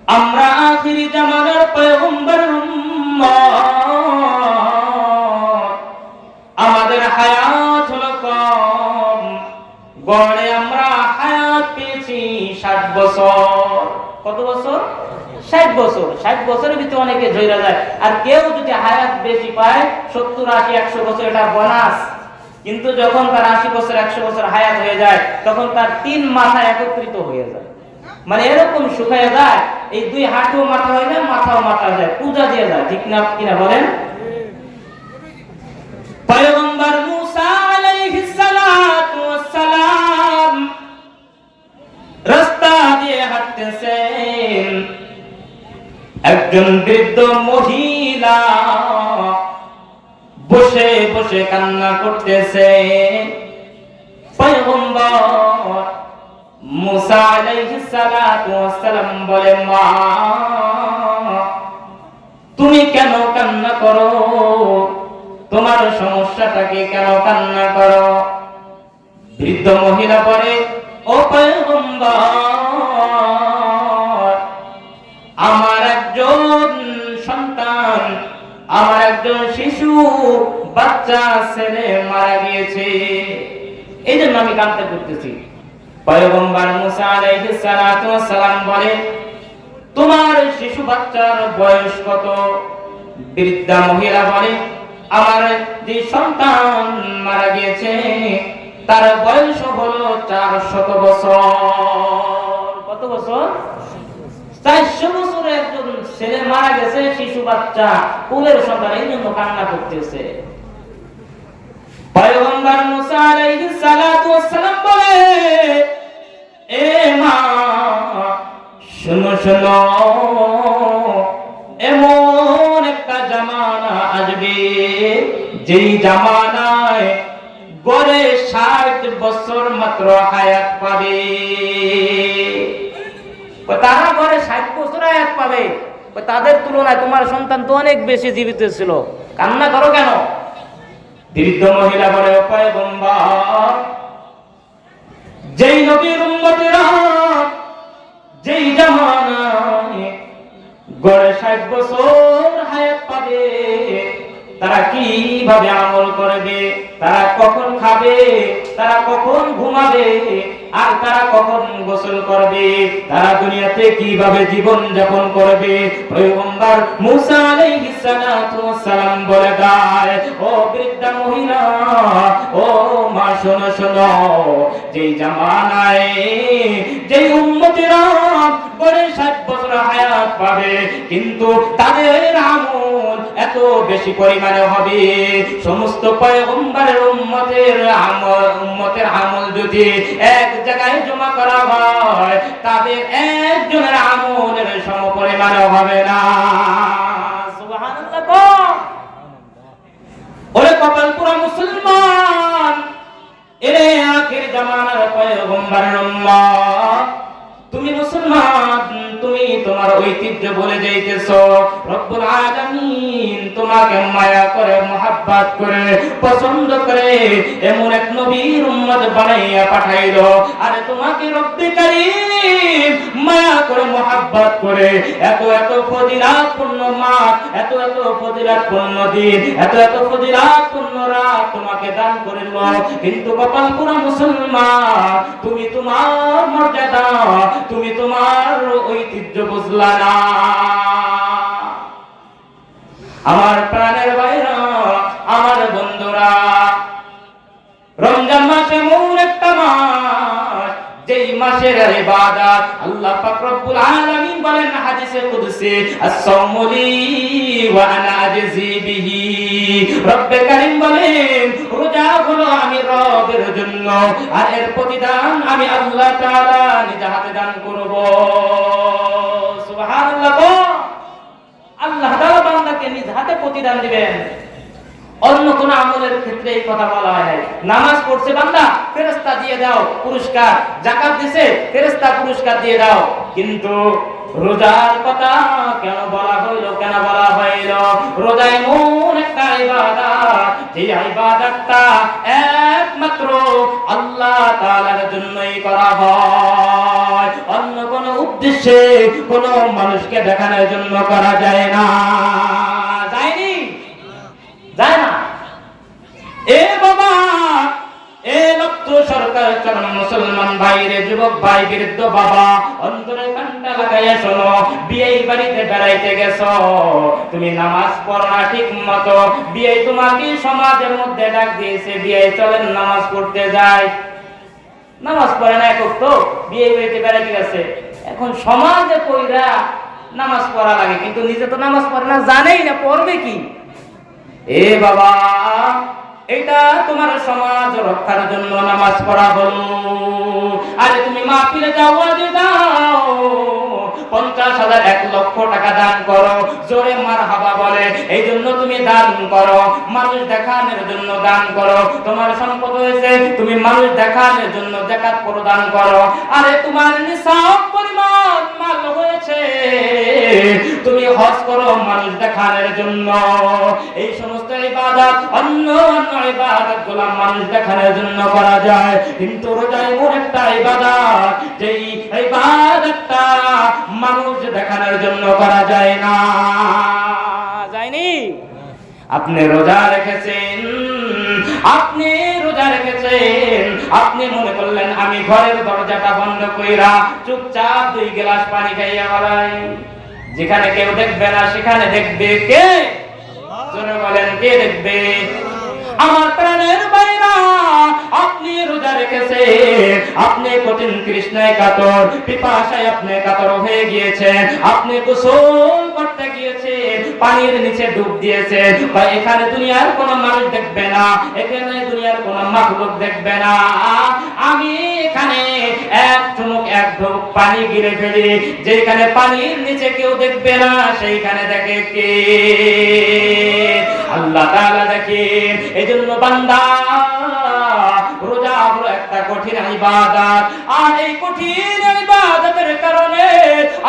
আমরা আখিরি জামানার পয়গম্বরের উম্মত, আমাদের হায়াত হলো কম, গড়ে আমরা হায়াত পেয়েছি 60 বছর। কত বছর? 60 বছর। 60 বছরের ভিতরে অনেকে ঝইরা যায়। আর কেউ যদি হায়াত বেশি পায় 70, 80, 100 বছর, এটা বোনাস। কিন্তু যখন তার 80 বছর, 100 বছর হায়াত হয়ে যায়, তখন তার 3 মাথা একত্রিত হয়ে যায়, মানে এরকম শুকায় যায়, এই 2 হাঁটুও মাথা হয়ে যায়, মাথাও মাথা হয়ে যায়, পূজা দিয়ে যায়। ঠিক না কিনা বলেন? পয়গম্বর মুসা আলাইহিস সালাতু ওয়াস সালাম রাস্তা দিয়ে হাঁটতেছেন, একজন বৃদ্ধ মহিলা বসে বসে কান্না করতেছে। পয়গম্বর মুসা আলাইহিস সালাতু ওয়াস সালাম বলে, মা তুমি কেন কান্না করো? তোমার সমস্যাটাকে কেন কান্না করো? বৃদ্ধ মহিলা বলে, ও পয়গম্বর, আমার একজন সন্তান, আমার একজন শিশু বাচ্চা ছেলে মারা গিয়েছে, এই জন্য আমি কান্না করতেছি। পয়গম্বর মুসা আলাইহিস সালাতু ওয়াস সালাম বলে, তোমার শিশু বাচ্চার বয়স কত? বৃদ্ধা মহিলা বলে, আমার যে সন্তান মারা গিয়েছে তার বয়স হলো 400 বছর। কত বছর? 400 বছর। একজন ছেলে মারা গেছে, শিশু বাচ্চা, কোলের সন্তান, এই জন্য কান্না করতেছে। পয়গম্বর মুসা আলাইহিস সালাতু ওয়াস সালাম বলে, এ মা শোনো শোনো, এমন একটা জামানা আসবে যেই জামানায় গড়ে 60 বছর মাত্র হায়াত পাবে। তারা গড়ে 60 বছর হায়াত পাবে, তাদের তুলনায় তোমার সন্তান তো অনেক বেশি জীবিত ছিল, কান্না করো কেন? বৃদ্ধ মহিলা বলে, পয়গম্বর, যেই নবীর উম্মতেরা যেই জামানায় গড়ে 60 বছর হায়াত পাবে, তারা কিভাবে আমল করবে, তারা কখন খাবে, তারা কখন ঘুমাবে, আর তারা কখন গোসল করবে, তারা দুনিয়াতে কিভাবে জীবন যাপন করবে? পয়গম্বর মুসা আলাইহিস সালাতু ওয়াস সালাম বলে দেয়, ও বৃদ্ধা মহিলা, ও মা শোনো শোনো, যেই জামানায় যেই উম্মতেরা গড়ে 60 বছর হায়াত পাবে, কিন্তু তাদের আমল এত বেশি পরিমাণে হবে, সমস্ত পয়গম্বরের উম্মতের আমল যদি এক জায়গায় জমা করা হয়, তাদের একজনের আমলের সমপরিমাণ হবে না। সুবহানাল্লাহ। ওরে কপাল পুরা মুসলমান, এরে আখির জামানার পয়গম্বরের উম্মত, তুমি মুসলমান, তুমি তোমার ঐতিহ্য বলে যাইতেছো। রব্বুল আলামিন তোমাকে মায়া করে, মোহাব্বত করে, পছন্দ করে এমন এক নবীর উম্মত বানাইয়া পাঠাইলো। আরে তোমাকে রব্বে কারীম মায়া করে, মোহাব্বত করে এত এত ফজিলাতপূর্ণ মাস, এত এত ফজিলাতপূর্ণ দিন, এত এত ফজিলাতপূর্ণ রাত তোমাকে দান করিল, কিন্তু কপাল পুরা মুসলমান, তুমি তোমার মর্যাদা, তুমি তোমার ঐতিহ্য বুঝলা না। আমার প্রাণের ভাইরা, আমার বন্ধুরা, রমজান মাস এমন একটা মাস, যেই মাসের ইবাদত আল্লাহ পাক রব্বুল আলামিন বলেন হাদিসে কুদসি, আস-সাওমু লি ওয়া আনা আজজি বিহি। রব্বে কারীম বলেন, রোজা হলো আমি রবের জন্য, আর এর প্রতিদান আমি আল্লাহ তাআলা নিজ হাতে দান করব। সুবহানাল্লাহ। আল্লাহ তাআলা বান্দাকে নিজ হাতে প্রতিদান দিবেন। অন্য কোন আমলের ক্ষেত্রে এই কথা বলা হয় নাই। নামাজ পড়ছে বান্দা, ফেরেশতা দিয়ে দাও পুরস্কার, যাকাত দিছে ফেরেশতা পুরস্কার দিয়ে দাও, কিন্তু রোজার কথা কেন বলা হইল? কেন বলা হইল? রোজা এমন একটা ইবাদত, যে ইবাদতটা একমাত্র আল্লাহ তাআলার জন্যই করা হয়, অন্য কোন উদ্দেশ্যে কোনো মানুষকে দেখানোর জন্য করা যায় না। যায়নি? যায় না। এ বাবা, এ লক্ষ সরকার চরম মুসলমান ভাইরে, যুবক ভাই, বৃদ্ধ বাবা, অন্তরে কান্না লাগাইয়া শোনো। বিয়ে বাড়িতে বেড়াইতে গেছো, তুমি নামাজ পড়ো না ঠিক মতো, বিয়ে তোমাকে সমাজের মধ্যে ডাক দিয়েছে, বিয়ে চলেন নামাজ পড়তে যায়, নামাজ পড়ে না একক তো, বিয়ে বাড়িতে বেড়াইতে গেছে, এখন সমাজে কইরা নামাজ পড়া লাগে, কিন্তু নিজে তো নামাজ পড়ে না, জানেই না পড়বে কি। এ বাবা, এটা তোমার সমাজ রক্ষার জন্য নামাজ পড়া হলো। আরে তুমি মাহফিলে যাও, আজে যাও, 50,000 1 লক্ষ টাকা দান করো, জোরে মারহাবা বলে, এই জন্য তুমি দান করো, মানুষ দেখানোর জন্য দান করো, তোমার সম্পদ হয়েছে, তুমি মানুষ দেখানোর জন্য যাকাত প্রদান করো। আরে তোমার নিসাব পরিমাণ মাল হয়েছে, তুমি হজ করো মানুষ দেখানোর জন্য। এই সমস্ত ইবাদত অন্য অন্য ইবাদতগুলো মানুষ দেখানোর জন্য করা যায়, কিন্তু রোজা এমন একটা ইবাদত যেই ইবাদতটা মানুষ দেখানোর জন্য করা যায় না। যায়নি? আপনি রোজা রেখেছেন, আপনি রোজা রেখেছেন, আপনি মনে করলেন আমি ঘরের দরজাটা বন্ধ কইরা চুপচাপ 2 গ্লাস পানি খাইয়া গেলাম, যেখানে কেউ দেখবে না সেখানে দেখবে কে? জোরে বলেন, কে দেখবে? আমার প্রাণের ভাইরা, আপনি রোজা রেখেছেন, আপনি কঠিন তৃষ্ণায় কাতর, পিপাসায় আপনি কাতর হয়ে গিয়েছেন, আপনি গোসল করতে গিয়েছেন, পানির নিচে ডুব দিয়েছেন, বা এখানে দুনিয়ার কোনো মানুষ দেখবে না, এখানে দুনিয়ার কোনো মাখলুক দেখবে না, আমি এখানে এক চুমুক এক ঢোক পানি গিরে ফেলি, যেখানে পানির নিচে কেউ দেখবে না সেইখানে দেখে কে? আল্লাহ তাআলা দেখেন। এজন্য বান্দা, রোজা হলো একটা কঠিন ইবাদত, আর এই কঠিন ইবাদতের কারণে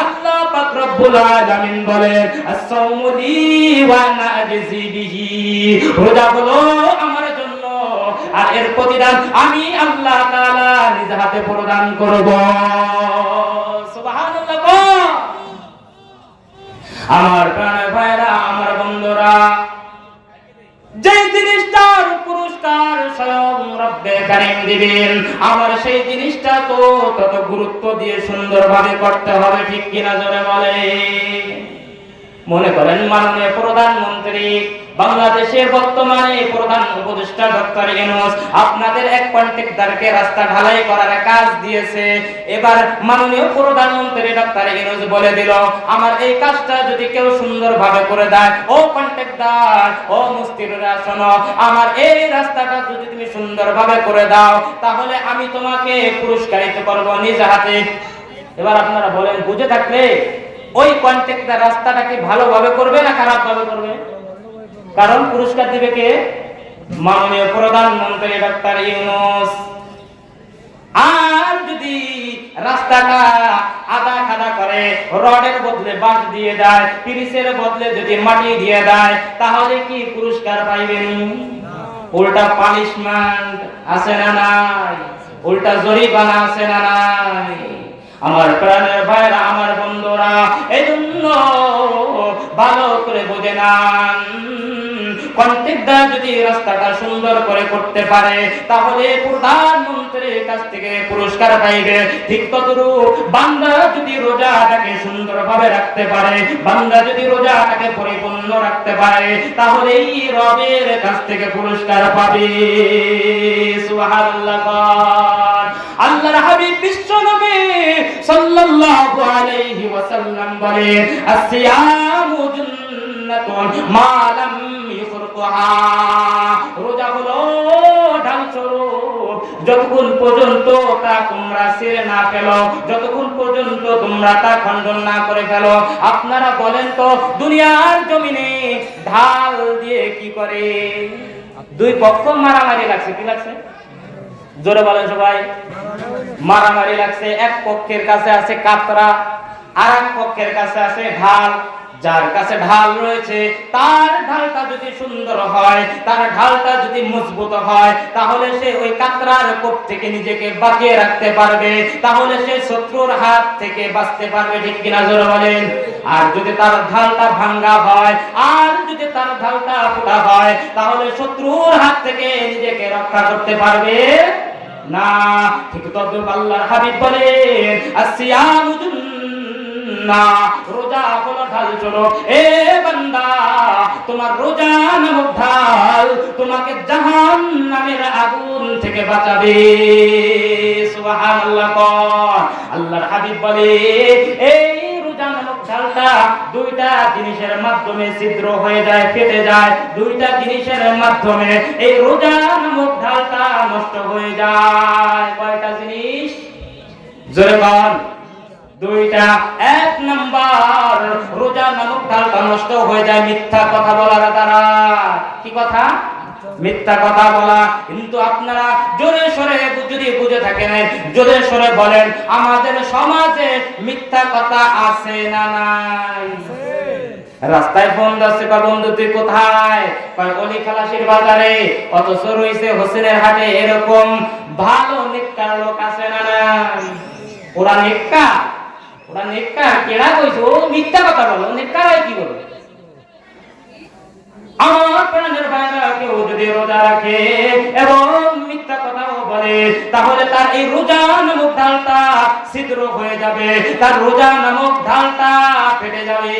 আল্লাহ পাক রব্বুল আলামিন বলেন, as-সাওমু লি ওয়া আনা আজজি বিহি, রোজা হলো আমার জন্য, আর এর প্রতিদান আমি আল্লাহ তাআলা নিজ হাতে প্রদান করব। সুবহানাল্লাহ। আমার প্রাণের ভাইরা, আমার বন্ধুরা, যে জিনিসটার পুরস্কার স্বয়ং রব্বে কারীম দিবেন, আমার সেই জিনিসটা তো তত গুরুত্ব দিয়ে সুন্দরভাবে করতে হবে, ঠিক কিনা জোরে বলে? মনে করেন মাননীয় প্রধানমন্ত্রী, বাংলাদেশের বর্তমানে প্রধান উপদেষ্টা ডক্টর ইউনূস আপনাদের এক কন্ট্রাক্টরকে রাস্তা ঢালাই করার কাজ দিয়েছে। এবার মাননীয় প্রধানমন্ত্রী ডক্টর ইউনূস বলে দিল, আমার এই কাজটা যদি কেউ সুন্দরভাবে করে দেয়, ও কন্ট্রাক্টর, ও মিস্ত্রিরা শোনো, আমার এই রাস্তাটা যদি তুমি সুন্দরভাবে করে দাও, তাহলে আমি তোমাকে পুরস্কৃত করব নিজ হাতে। এবার আপনারা বলেন, বুঝে থাকলে ওই কন্ট্রাক্টর রাস্তাটা কি ভালোভাবে করবে না খারাপ ভাবে করবে? কারণ পুরস্কার দিবে কে? মাননীয় প্রধানমন্ত্রী ডক্টর ইউনূস। আর যদি রাস্তাটা আদা খাদা করে, রডের বদলে বাঁশ দিয়ে দেয়, পিরিসের বদলে যদি মাটি দিয়ে দেয়, তাহলে কি পুরস্কার পাইবেন? উল্টা পানিশমেন্ট আছে না নাই? উল্টা জরিমানা আছে না নাই? আমার প্রাণের ভাইরা, আমার বন্ধুরা, এজন্য ভালো করে বুঝে নেন, কন্ট্রাক্টর যদি রাস্তাটা সুন্দর করে করতে পারে, তাহলে প্রধানমন্ত্রীর কাছ থেকে পুরস্কার পাইবে। ঠিক তদ্রূপ বান্দা যদি রোজাটাকে সুন্দরভাবে রাখতে পারে, বান্দা যদি রোজাটাকে পরিপূর্ণ রাখতে পারে, তাহলেই রবের কাছ থেকে পুরস্কার পাবে। সুবহানাল্লাহ। আল্লাহর হাবিব বিশ্বনবী সাল্লাল্লাহু আলাইহি ওয়াসাল্লাম বলেন, আসিয়ামু জান্নাতুন মা লাম ইফরকুহা, রোজা হলো ঢাল স্বরূপ, যতক্ষণ পর্যন্ত তা তোমরা ছেড়ে না ফেলো, যতক্ষণ পর্যন্ত তোমরা তা খণ্ডন না করে ফেলো। আপনারা বলেন তো, দুনিয়ার জমিনে ঢাল দিয়ে কি করে? দুই পক্ষ মারামারি লাগছে, কি লাগছে? জোরে বলেন সবাই। মারামারি লাগছে, এক পক্ষের কাছে আছে কাতরা, আর এক পক্ষের কাছে আছে ঢাল। যার কাছে ঢাল রয়েছে তার ঢালটা যদি সুন্দর হয়, তার ঢালটা যদি মজবুত হয়, তাহলে সে ওই কাতরার কোপ থেকে নিজেকে বাঁচিয়ে রাখতে পারবে, তাহলে সে শত্রুর হাত থেকে বাঁচতে পারবে। ঠিক কিনা জোরে বলেন? আর যদি তার ঢালটা ভাঙ্গা হয়, আর যদি তার ঢালটা ফোটা হয়, তাহলে শত্রুর হাত থেকে নিজেকে রক্ষা করতে পারবে না। ঠিক তদ্রুপ আল্লাহর হাবিব বলেন, আসিয়ামু না, রোজা হলো ঢাল। চলো এ বান্দা, তোমার রোজা নামক ঢাল তোমাকে জাহান্নামের আগুন থেকে বাঁচাবে। সুবহানাল্লাহ। আল্লাহর হাবিব বলে, এই রোজা নামক ঢালটা দুইটা জিনিসের মাধ্যমে ছিদ্র হয়ে যায়, ফেটে যায়। দুইটা জিনিসের মাধ্যমে এই রোজা নামক ঢালটা নষ্ট হয়ে যায়। কয়টা জিনিস? জোরে বল। দুইটা। এক নাম্বার, রোজা নামক ঢালটা নষ্ট হয়ে যায় মিথ্যা কথা বলার দ্বারা। কি কথা? মিথ্যা কথা বলা। কিন্তু আপনারা জোরে সরে যদি বুঝে থাকেন, জোরে সরে বলেন, আমাদের সমাজে মিথ্যা কথা আছে না নাই? রাস্তায় ফোন যাচ্ছে, বন্ধু তুই কোথায়? অলি খালাসির বাজারে। অথচ রয়েছে হোসেনের হাটে। এরকম ভালো নেককার লোক আছে না নাই? ওরা নেককা, ওরা নেককা। কেডা কইছে ও মিথ্যা কথা বলো? নেককারাই কি বলে? আমার প্রাণের ভাইরা, কেউ যদি রোজা রাখে এবং মিথ্যা কথাও বলে, তাহলে তার এই রোজা নামক ঢালটা ছিদ্র হয়ে যাবে, তার রোজা নামক ঢালটা ফেটে যাবে।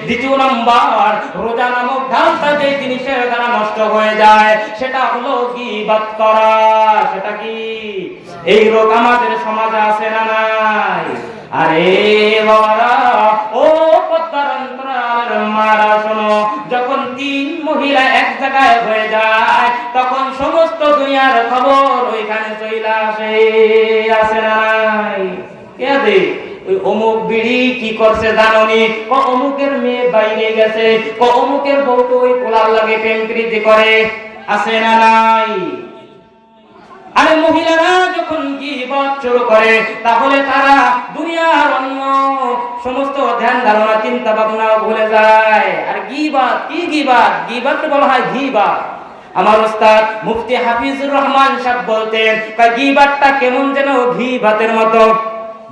দ্বিতীয় নাম্বার, রোজা নামক ঢালটা যে জিনিসের দ্বারা নষ্ট হয়ে যায়, সেটা হলো গীবাত করা। সেটা কি? এই রোগ আমাদের সমাজে আছে না নাই? আরে বাবারা, ও পদ্মার অন্তরালের মারা, শোনো, যখন তিন মহিলা এক জায়গায় হয়ে যায়, তখন সমস্ত দুনিয়ার খবর ওইখানে চলে আসে। আছে না নাই? কে দে? ওই অমুক বিড়ি কি করছে জানোনি? অমুকের মেয়ে বাইরে গেছে, অমুকের বউ তো ওই পোলার লাগে প্রেমপ্রীতি করে। আছে না নাই? আরে মহিলারা যখন গীবত শুরু করে, তাহলে তারা দুনিয়ার অন্য সমস্ত ধ্যান ধারণা চিন্তা ভাবনা ভুলে যায়। আর গীবত কি? গীবতকে বলা হয় গীবত। আমার ওস্তাদ মুফতি হাফিজুর রহমান সাহেব বলতেন, গীবতটা কেমন যেন ঘি ভাতের মতো।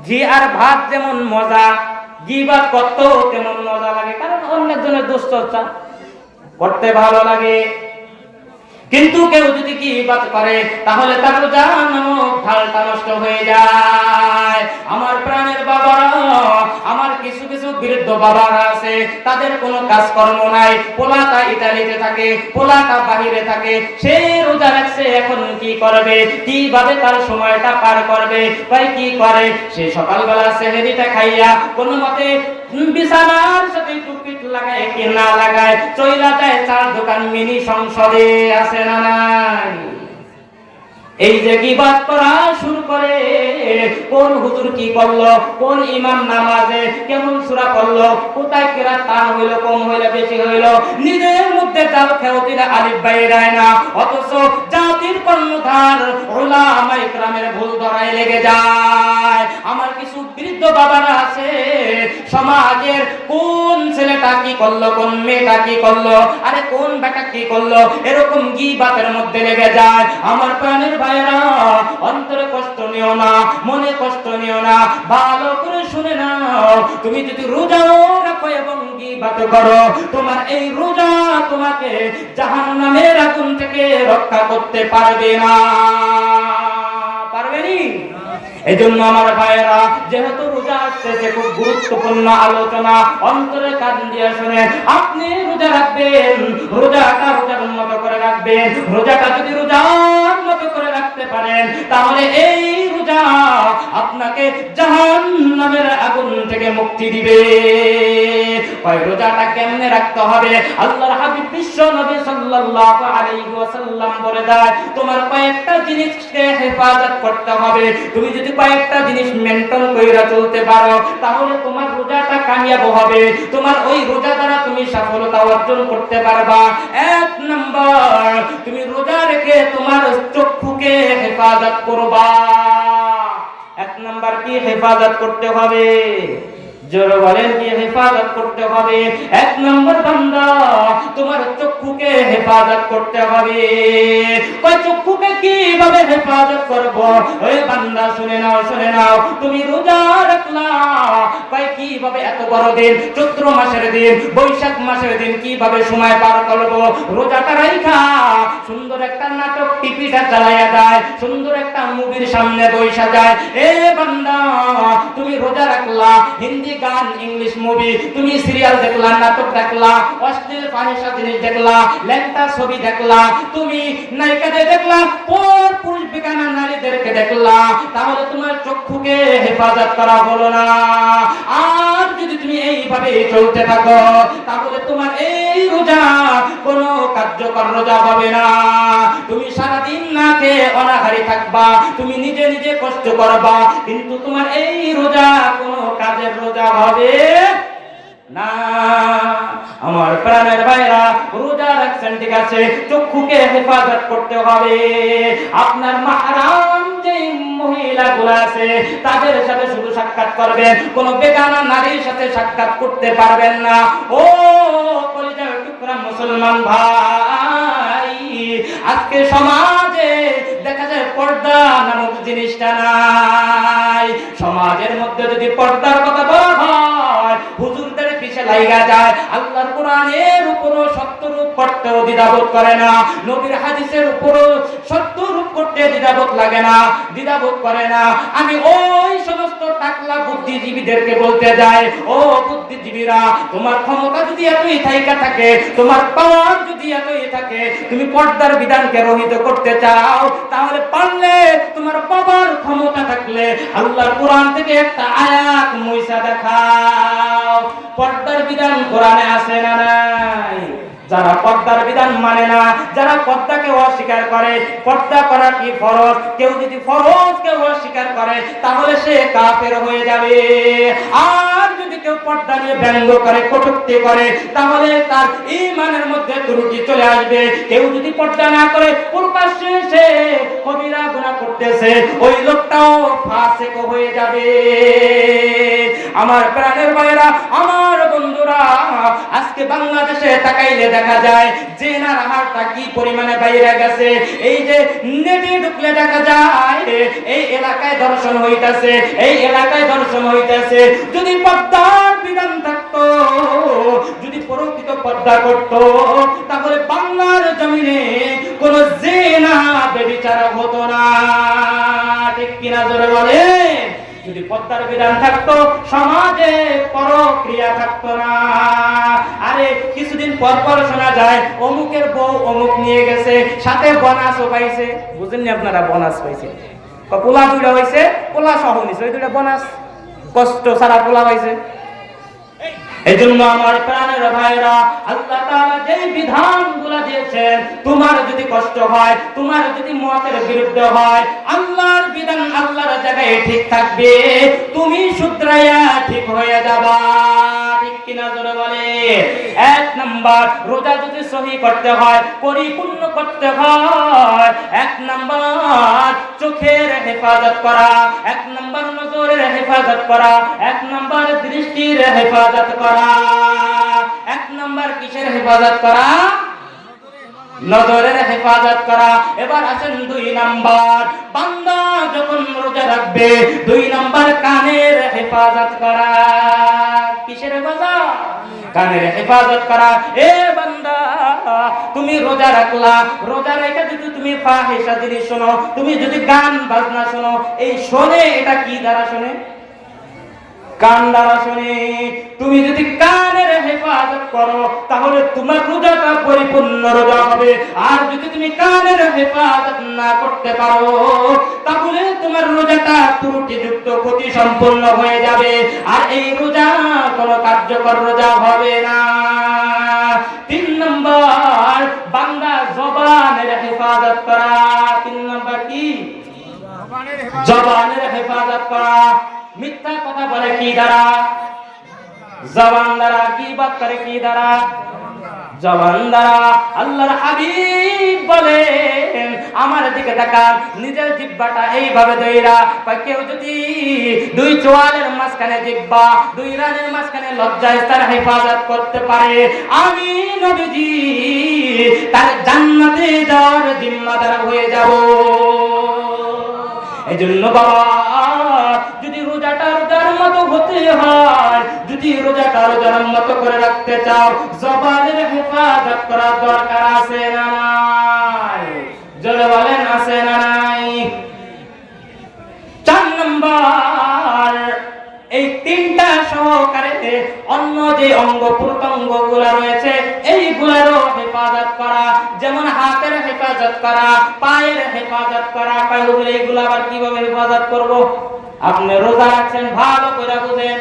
ঘি আর ভাত যেমন মজা, গীবত করতেও তেমন মজা লাগে। কারণ অন্যের জন্য দুশ্চর্চা করতে ভালো লাগে। কিন্তু কেউ যদি গীবত করে, তাহলে তার রোজা নামক ঢালটা নষ্ট হয়ে যায়। আমার প্রাণের বাবারা, আমার কিছু কিছু বৃদ্ধ বাবারা আছে, তাদের কোনো কাজকর্ম নাই। পোলাটা ইতালিতে থাকে, পোলাটা বাহিরে থাকে, সে রোজা রাখছে। এখন কি করবে? কিভাবে তার সময়টা পার করবে? ভাই কি করে? সে সকালবেলা সেহরিটা খাইয়া কোনো মতে বিছানার সাথে টুপিট লাগায় কি না লাগায় চইলা যায় চার দোকান মিনি সংসদে। আছে না নাই? এই যে গীবত করা শুরু করে, কোন হুজুর কি করলো, কোন ইমাম নামাজে কেমন সূরা পড়লো, কোথায় কিরাত তান হইলো, কম হইলো, বেশি হইলো, নিজের মধ্যে জাল খেওতিরা আলিফ বাইরায় না। অথচ জাতির কর্ণধার উলামা ইকরামের ভুল ধরায় লেগে যায়। আমার কিছু বৃদ্ধ বাবারা আছে, সমাজের কোন ছেলেটা কি করলো, কোন মেয়েটা কি করলো, আরে কোন বেটা কি করলো, এরকম গীবতের মধ্যে লেগে যায়। আমার প্রাণের ভাইরা, অন্তরে কষ্ট নিও না, মনে কষ্ট নিও না, ভালো করে শুনে নাও। তুমি যদি রোজাও রাখো এবং গীবত করো, তোমার এই রোজা তোমাকে জাহান্নামের আগুন থেকে রক্ষা করতে পারবে না। পারবেনি? এই জন্য আমার ভাইয়েরা, যেহেতু রোজা আসতেছে, খুব গুরুত্বপূর্ণ আলোচনা, অন্তরে কান দিয়ে শুনেন। আপনি রোজা রাখবেন, রোজাটা রোজার মতো করে রাখবেন। রোজাটা যদি রোজার মতো করে রাখতে পারেন, তাহলে এই রোজা আপনাকে জাহান্নামের আগুন থেকে মুক্তি দিবে। রোজাটা কেমনে রাখতে হবে? আল্লাহর হাবিব বিশ্ব নবী সাল্লাল্লাহু আলাইহি ওয়াসাল্লাম বলে দেয়, তোমার কয়েকটা জিনিসকে হেফাজত করতে হবে। তুমি যদি কয়েকটা জিনিস মেনটেন কইরা চলতে পারো, তাহলে তোমার রোজাটা কামিয়াব হবে। তোমার ওই রোজা দ্বারা তুমি সফলতা অর্জন করতে পারবা। এক নাম্বার, তুমি রোজা রেখে তোমার চক্ষুকে হেফাজত করবা। এক নাম্বার কি হেফাজত করতে হবে? জোরে বলেন কি হেফাজত করতে হবে? এক নম্বর বান্দা, তোমার চক্ষুকে হেফাজত করতে হবে। ওই চক্ষুকে কিভাবে হেফাজত করব? ওই বান্দা শুনে নাও, তুমি রোজা রাখলা, কয় কিভাবে এত বড় দিন, চৈত্র মাসের দিন, বৈশাখ মাসের দিন কিভাবে সময় পার করব? রোজাটা রাইখা সুন্দর একটা নাটক টিভিটা চালাইয়া যায়, সুন্দর একটা মুভির সামনে বৈশা যায়। এ বান্দা, তুমি রোজা রাখলা, হিন্দি গান, ইংলিশ মুভি, তুমি সিরিয়াল দেখলা, নাটক দেখলা, অশ্লীল ফাহিশা জিনিস দেখলা, ল্যাংটা ছবি দেখলা, তুমি নায়িকাদের দেখলা, পর পুরুষ বেগানা নারীদেরকে দেখলা, তাহলে তোমার চক্ষুকে হেফাজত করা হলো না। আর যদি তুমি এইভাবে চলতে থাকো, তাহলে তোমার এই রোজা কোনো কার্যকর রোজা হবে না। তুমি সারাদিন না খেয়ে অনাহারি থাকবা, তুমি নিজে নিজে কষ্ট করবা, কিন্তু তোমার এই রোজা কোনো কাজের রোজা হবে না। আমার প্রাণের ভাইরা, রোজা রাখছেন ঠিক আছে, চক্ষুকে হেফাজত করতে হবে। আপনার মাহরাম যে মহিলাগুলো আছে তাদের সাথে শুধু সাক্ষাৎ করবেন, কোন বেগানা নারীর সাথে সাক্ষাৎ করতে পারবেন না। ও কলিজার টুকরা মুসলমান ভাই, আজকে সমাজে দেখা যায় পর্দা নামক জিনিসটা নাই। সমাজের মধ্যে যদি পর্দার কথা বলা হয়, হুজুরদের পিছে লাগা যায়। আল্লাহর কোরআনের উপরও সত্যরূপ করতেও দ্বিধাবোধ করে না, নবীর হাদিসের উপরও সত্যরূপ করতে দ্বিধাবোধ লাগে না, দ্বিধাবোধ করে না। আমি ওই সমস্ত টাকলা বুদ্ধিজীবীদেরকে বলতে যাই, ও বুদ্ধিজীবীরা, তোমার ক্ষমতা যদি এতই থাইকা থাকে, তোমার পাওয়ার যদি এতই থাকে, তুমি পর্দার বিধানকে রহিত করতে চাও, তাহলে পারলে তোমার বাবার ক্ষমতা থাকলে আল্লাহর কোরআন থেকে একটা আয়াত মুইসা দেখাও। পর্দার বিধান কোরআনে আছে না নাই? যারা পর্দার বিধান মানে না, যারা পর্দাকে অস্বীকার করে, পর্দা করা কি ফরজ, কেউ যদি ফরজকে অস্বীকার করে তাহলে সে কাফের হয়ে যাবে। আর যদি কেউ পর্দা নিয়ে ব্যঙ্গ করে, কটূক্তি করে, তাহলে তার ঈমানের মধ্যে ত্রুটি চলে আসবে। কেউ যদি পর্দা না করে প্রকাশ্যে সে কবিরা গুনাহ করতেছে, ওই লোকটাও ফাসিক হয়ে যাবে। আমার প্রাণের ভাইরা, আমার বন্ধুরা, আজকে বাংলাদেশে তাকাইলে দেখা যায় জেনার হারটা কি পরিমাণে বাইরে গেছে। এই যে নেটে ঢুকলে দেখা যায় এই এলাকায় ধর্ষণ হইতাছে, এই এলাকায় ধর্ষণ হইতাছে। যদি পর্দার বিধান থাকতো, যদি প্রকৃত পর্দা করতো, তাহলে বাংলার জমিনে কোন জেনা বেবিচার হতো না। ঠিক কিনা জোরে বলে? যদি পর্দার বিধান থাকতো, সমাজে পরক্রিয়া থাকতো না। আরে কিছুদিন পর পর শোনা যায় অমুকের বউ অমুক নিয়ে গেছে, সাথে বোনাসও পাইছে। বুঝেননি আপনারা? বোনাস পাইছে, পোলা দুইটা হয়েছে, পোলা সহ নিছে, ওই দুইটা বোনাস, কষ্ট সারা পোলা পাইছে। এই জন্য আমার প্রাণের ভাইরা, আল্লাহ তাআলা যে বিধানগুলো দিয়েছেন, তোমার যদি কষ্ট হয়, তোমার যদি মতের বিরুদ্ধে হয়, আল্লাহর বিধান আল্লাহর জায়গায় ঠিক থাকবে, তুমি শুধরাইয়া ঠিক হয়ে যাবা। ঠিক কিনা জোরে বলে? এক নাম্বার, রোজা যদি সহি করতে হয়, পরিপূর্ণ করতে হয়, এক নাম্বার চোখের হেফাজত করা, এক নাম্বার নজরের হেফাজত করা, এক নাম্বার দৃষ্টির হেফাজত করা, এক নাম্বার কিসের হেফাজত করা? নজরের হেফাজত করা। এবার আসেন দুই নাম্বার, বান্দা যখন রোজা রাখবে, দুই নাম্বার কানের হেফাজত করা। কিসের হেফাজত? কানের হেফাজত করা। এ বান্দা, তুমি রোজা রাখলা, রোজা রেখে যদি তুমি ফাহিশা জিনিস শোনো, তুমি যদি গান বাজনা শোনো, এই শোনে, এটা কি দ্বারা শোনে? কান দ্বারা শোনে। তুমি যদি কানের হেফাজত করো, তাহলে তোমার রোজাটা পরিপূর্ণ রোজা হবে। আর যদি তুমি কানের হেফাজত না করতে পারো, তাহলে তোমার রোজাটা ত্রুটিযুক্ত, ক্ষতি সম্পূর্ণ হয়ে যাবে। আর এই রোজা কোনো কার্যকর রোজা হবে না। তিন নম্বর, বান্দা জবানের হেফাজত করা। তিন নম্বর কি? জবানের হেফাজত করা। মিথ্যা কথা বলে কি দ্বারা? জবান দ্বারা। গীবত করে কি দ্বারা? জবান দ্বারা। আল্লাহর হাবিব বলেন আমার দিকে তাকান, নিজের জিহ্বাটা এইভাবে ধইরা, কেউ যদি দুই চোয়ালের মাঝখানে জিহ্বা, দুই রানের মাঝখানে লজ্জাস্থান হেফাজত করতে পারে, আমি নবীজি তার জান্নাতে যাওয়ার জিম্মাদার হয়ে যাব। এজন্য বাবা, যদি রোজাটা রোজার মতো হতে হয়, যদি রোজাটা রোজার মতো করে রাখতে চাও, জবানের হেফাজত করার দরকার আছে না নাই? জোরে বলেন আছে না নাই? 4 নম্বর, এই তিনটা সহকারে অন্য যে অঙ্গ প্রত্যঙ্গ গুলা রয়েছে এইগুলারও হেফাজত করা, যেমন হাতের হেফাজত করা, পায়ের হেফাজত করা। এইগুলো আবার কিভাবে হেফাজত করব? আপনি রোজা রাখছেন, ভালো করে বুঝেন।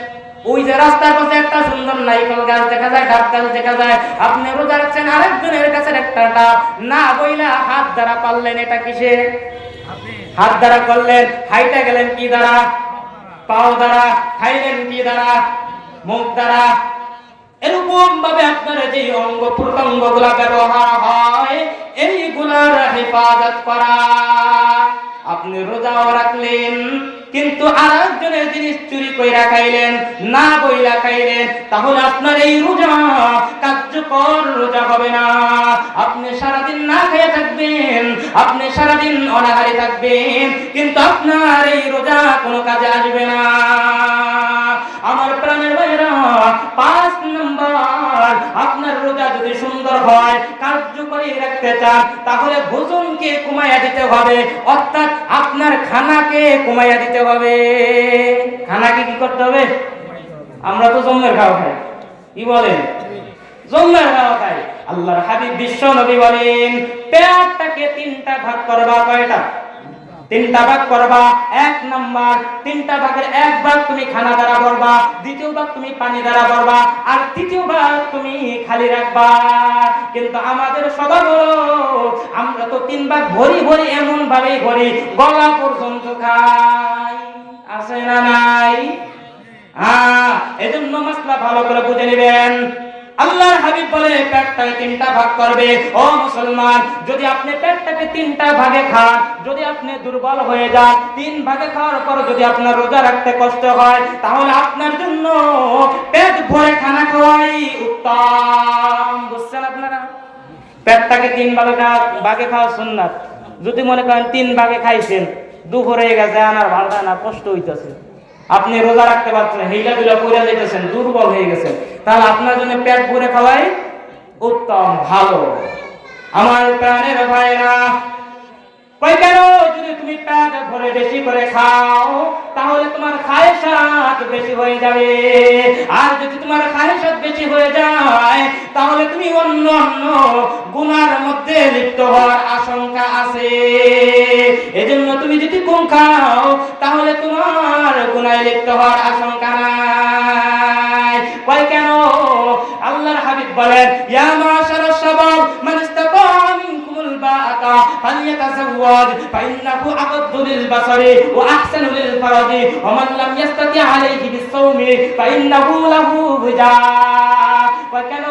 ওই যে রাস্তার পাশে একটা সুন্দর নারিকেল গাছ দেখা যায়, ডাব গাছ দেখা যায়, আপনি রোজা রাখছেন, আরেকজনের কাছে একটা ডাব না বইলা হাত দ্বারা পারলেন, এটা কিসে? হাত দ্বারা করলেন। হাইটা গেলেন কি দ্বারা? পাও দ্বারা। খাইলেন কি দ্বারা? মুখ দ্বারা। এরকম ভাবে আপনার যে অঙ্গ প্রত্যঙ্গ গুলা ব্যবহার হয় এইগুলার হেফাজত করা। আপনি রোজাও রাখলেন কিন্তু আরেকজনের জিনিস চুরি কইরা খাইলেন, না বইলা খাইলেন, তাহলে আপনার এই রোজা কার্যকর রোজা হবে না। আপনি সারাদিন না খেয়ে থাকবেন, আপনি সারাদিন অনাহারে থাকবেন, কিন্তু আপনার এই রোজা কোনো কাজে আসবে না। আমার প্রাণের ভাইরা, 5 নম্বর, আপনার রোজা যদি সুন্দর হয়, কার্যকরী রাখতে চান, তাহলে ভোজনকে কমাইয়া দিতে হবে, অর্থাৎ আপনার খানাকে কমাইয়া দিতে হবে। খানাকে কি করতে হবে? আমরা তো জমের খাওয়া খাই, কি বলেন? জমের খাওয়া খাই। আল্লাহর হাবিব বিশ্ব নবী বলেন পেটটাকে 3টা ভাগ করবা। কয়টা? 3টা ভাগ করবা। 1 নাম্বার, 3টা ভাগের 1 ভাগ তুমি খানা দ্বারা ভরবা, 2য় ভাগ তুমি পানি দ্বারা ভরবা, আর 3য় ভাগ তুমি খালি রাখবা। কিন্তু আমাদের স্বভাব হলো আমরা তো 3 ভাগ ভরি ভরি, এমন ভাবেই ভরি গলা পর্যন্ত খাই। আছে না নাই? এজন্য মাসলা ভালো করে বুঝে নেবেন। আল্লাহর হাবিব বলে পেটটাকে 3টা ভাগ করবে। ও মুসলমান, যদি আপনি পেটটাকে 3টা ভাগে খান, যদি আপনি দুর্বল হয়ে যান, 3 ভাগে খাওয়ার পর যদি আপনার রোজা রাখতে কষ্ট হয়, তাহলে আপনার জন্য পেট ভরে খানা খাওয়াই উত্তম। বুঝছেন আপনারা? পেটটাকে 3 ভাগে খাওয়া সুন্নাত। যদি মনে করেন 3 ভাগে খাইছেন, দুপুর হয়ে গেছে, আনার ভালো না, কষ্ট হইতেছে, আপনি রোজা রাখতে পারছেন, হেইলা দুলা পড়ে যাইতেছেন, দুর্বল হয়ে গেছেন, তাহলে আপনার জন্য পেট ভরে খাওয়াই উত্তম, ভালো। আমার প্রাণের ভাইরা, কই কেন? যদি তুমি পেট ভরে বেশি করে খাও, তাহলে তোমার খায়সাত বেশি হয়ে যাবে। আর যদি তোমার খায়সাত বেশি হয়ে যায়, তাহলে তুমি অন্য অন্য গুনার মধ্যে লিপ্ত হওয়ার আশঙ্কা আছে। এজন্য তুমি যদি কম খাও, তাহলে তোমার গুনায় লিপ্ত হওয়ার আশঙ্কা নাই। কই কেন? আল্লাহর হাবিব বলেন ইয়া মাশারাশ শাবাব মান ইসতাতা মিনকুমুল বাআতা ফালইয়াতাযাওয়াজ ফাইন্নাহু আগাদ্দু লিল বাসারি ওয়া আহসানু লিল ফারাজি ওয়া মান লাম ইসতাতি আলাইহি বিস-সাওমি ফাইন্নাহু লাহু বিজা। কই কেন?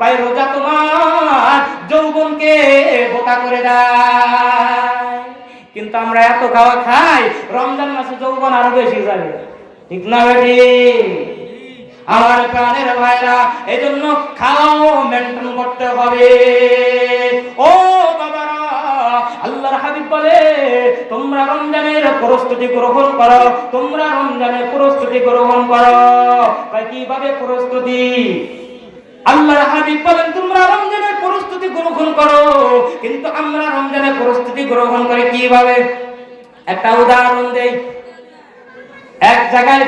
পাই রোজা তোমার যৌবনকে বোকা করে দেয়। কিন্তু আমরা এত খাওয়া খাই, রমজান মাসে যৌবন আরো বেশি যাবে, ঠিক না বেটি? আমার প্রাণের ভাইরা, এজন্য খাওয়াও মেনটেন করতে হবে। ও বাবারা, আল্লাহর হাবিব বলে তোমরা রমজানের প্রস্তুতি গ্রহণ করো, তোমরা রমজানের প্রস্তুতি গ্রহণ করো। কিভাবে প্রস্তুতি? আল্লাহর হাবিব বলেন তোমরা রমজানের প্রস্তুতি গ্রহণ করো, কিন্তু আমরা রমজানের প্রস্তুতি গ্রহণ করি কিভাবে? একটা উদাহরণ দেই। এক জায়গায়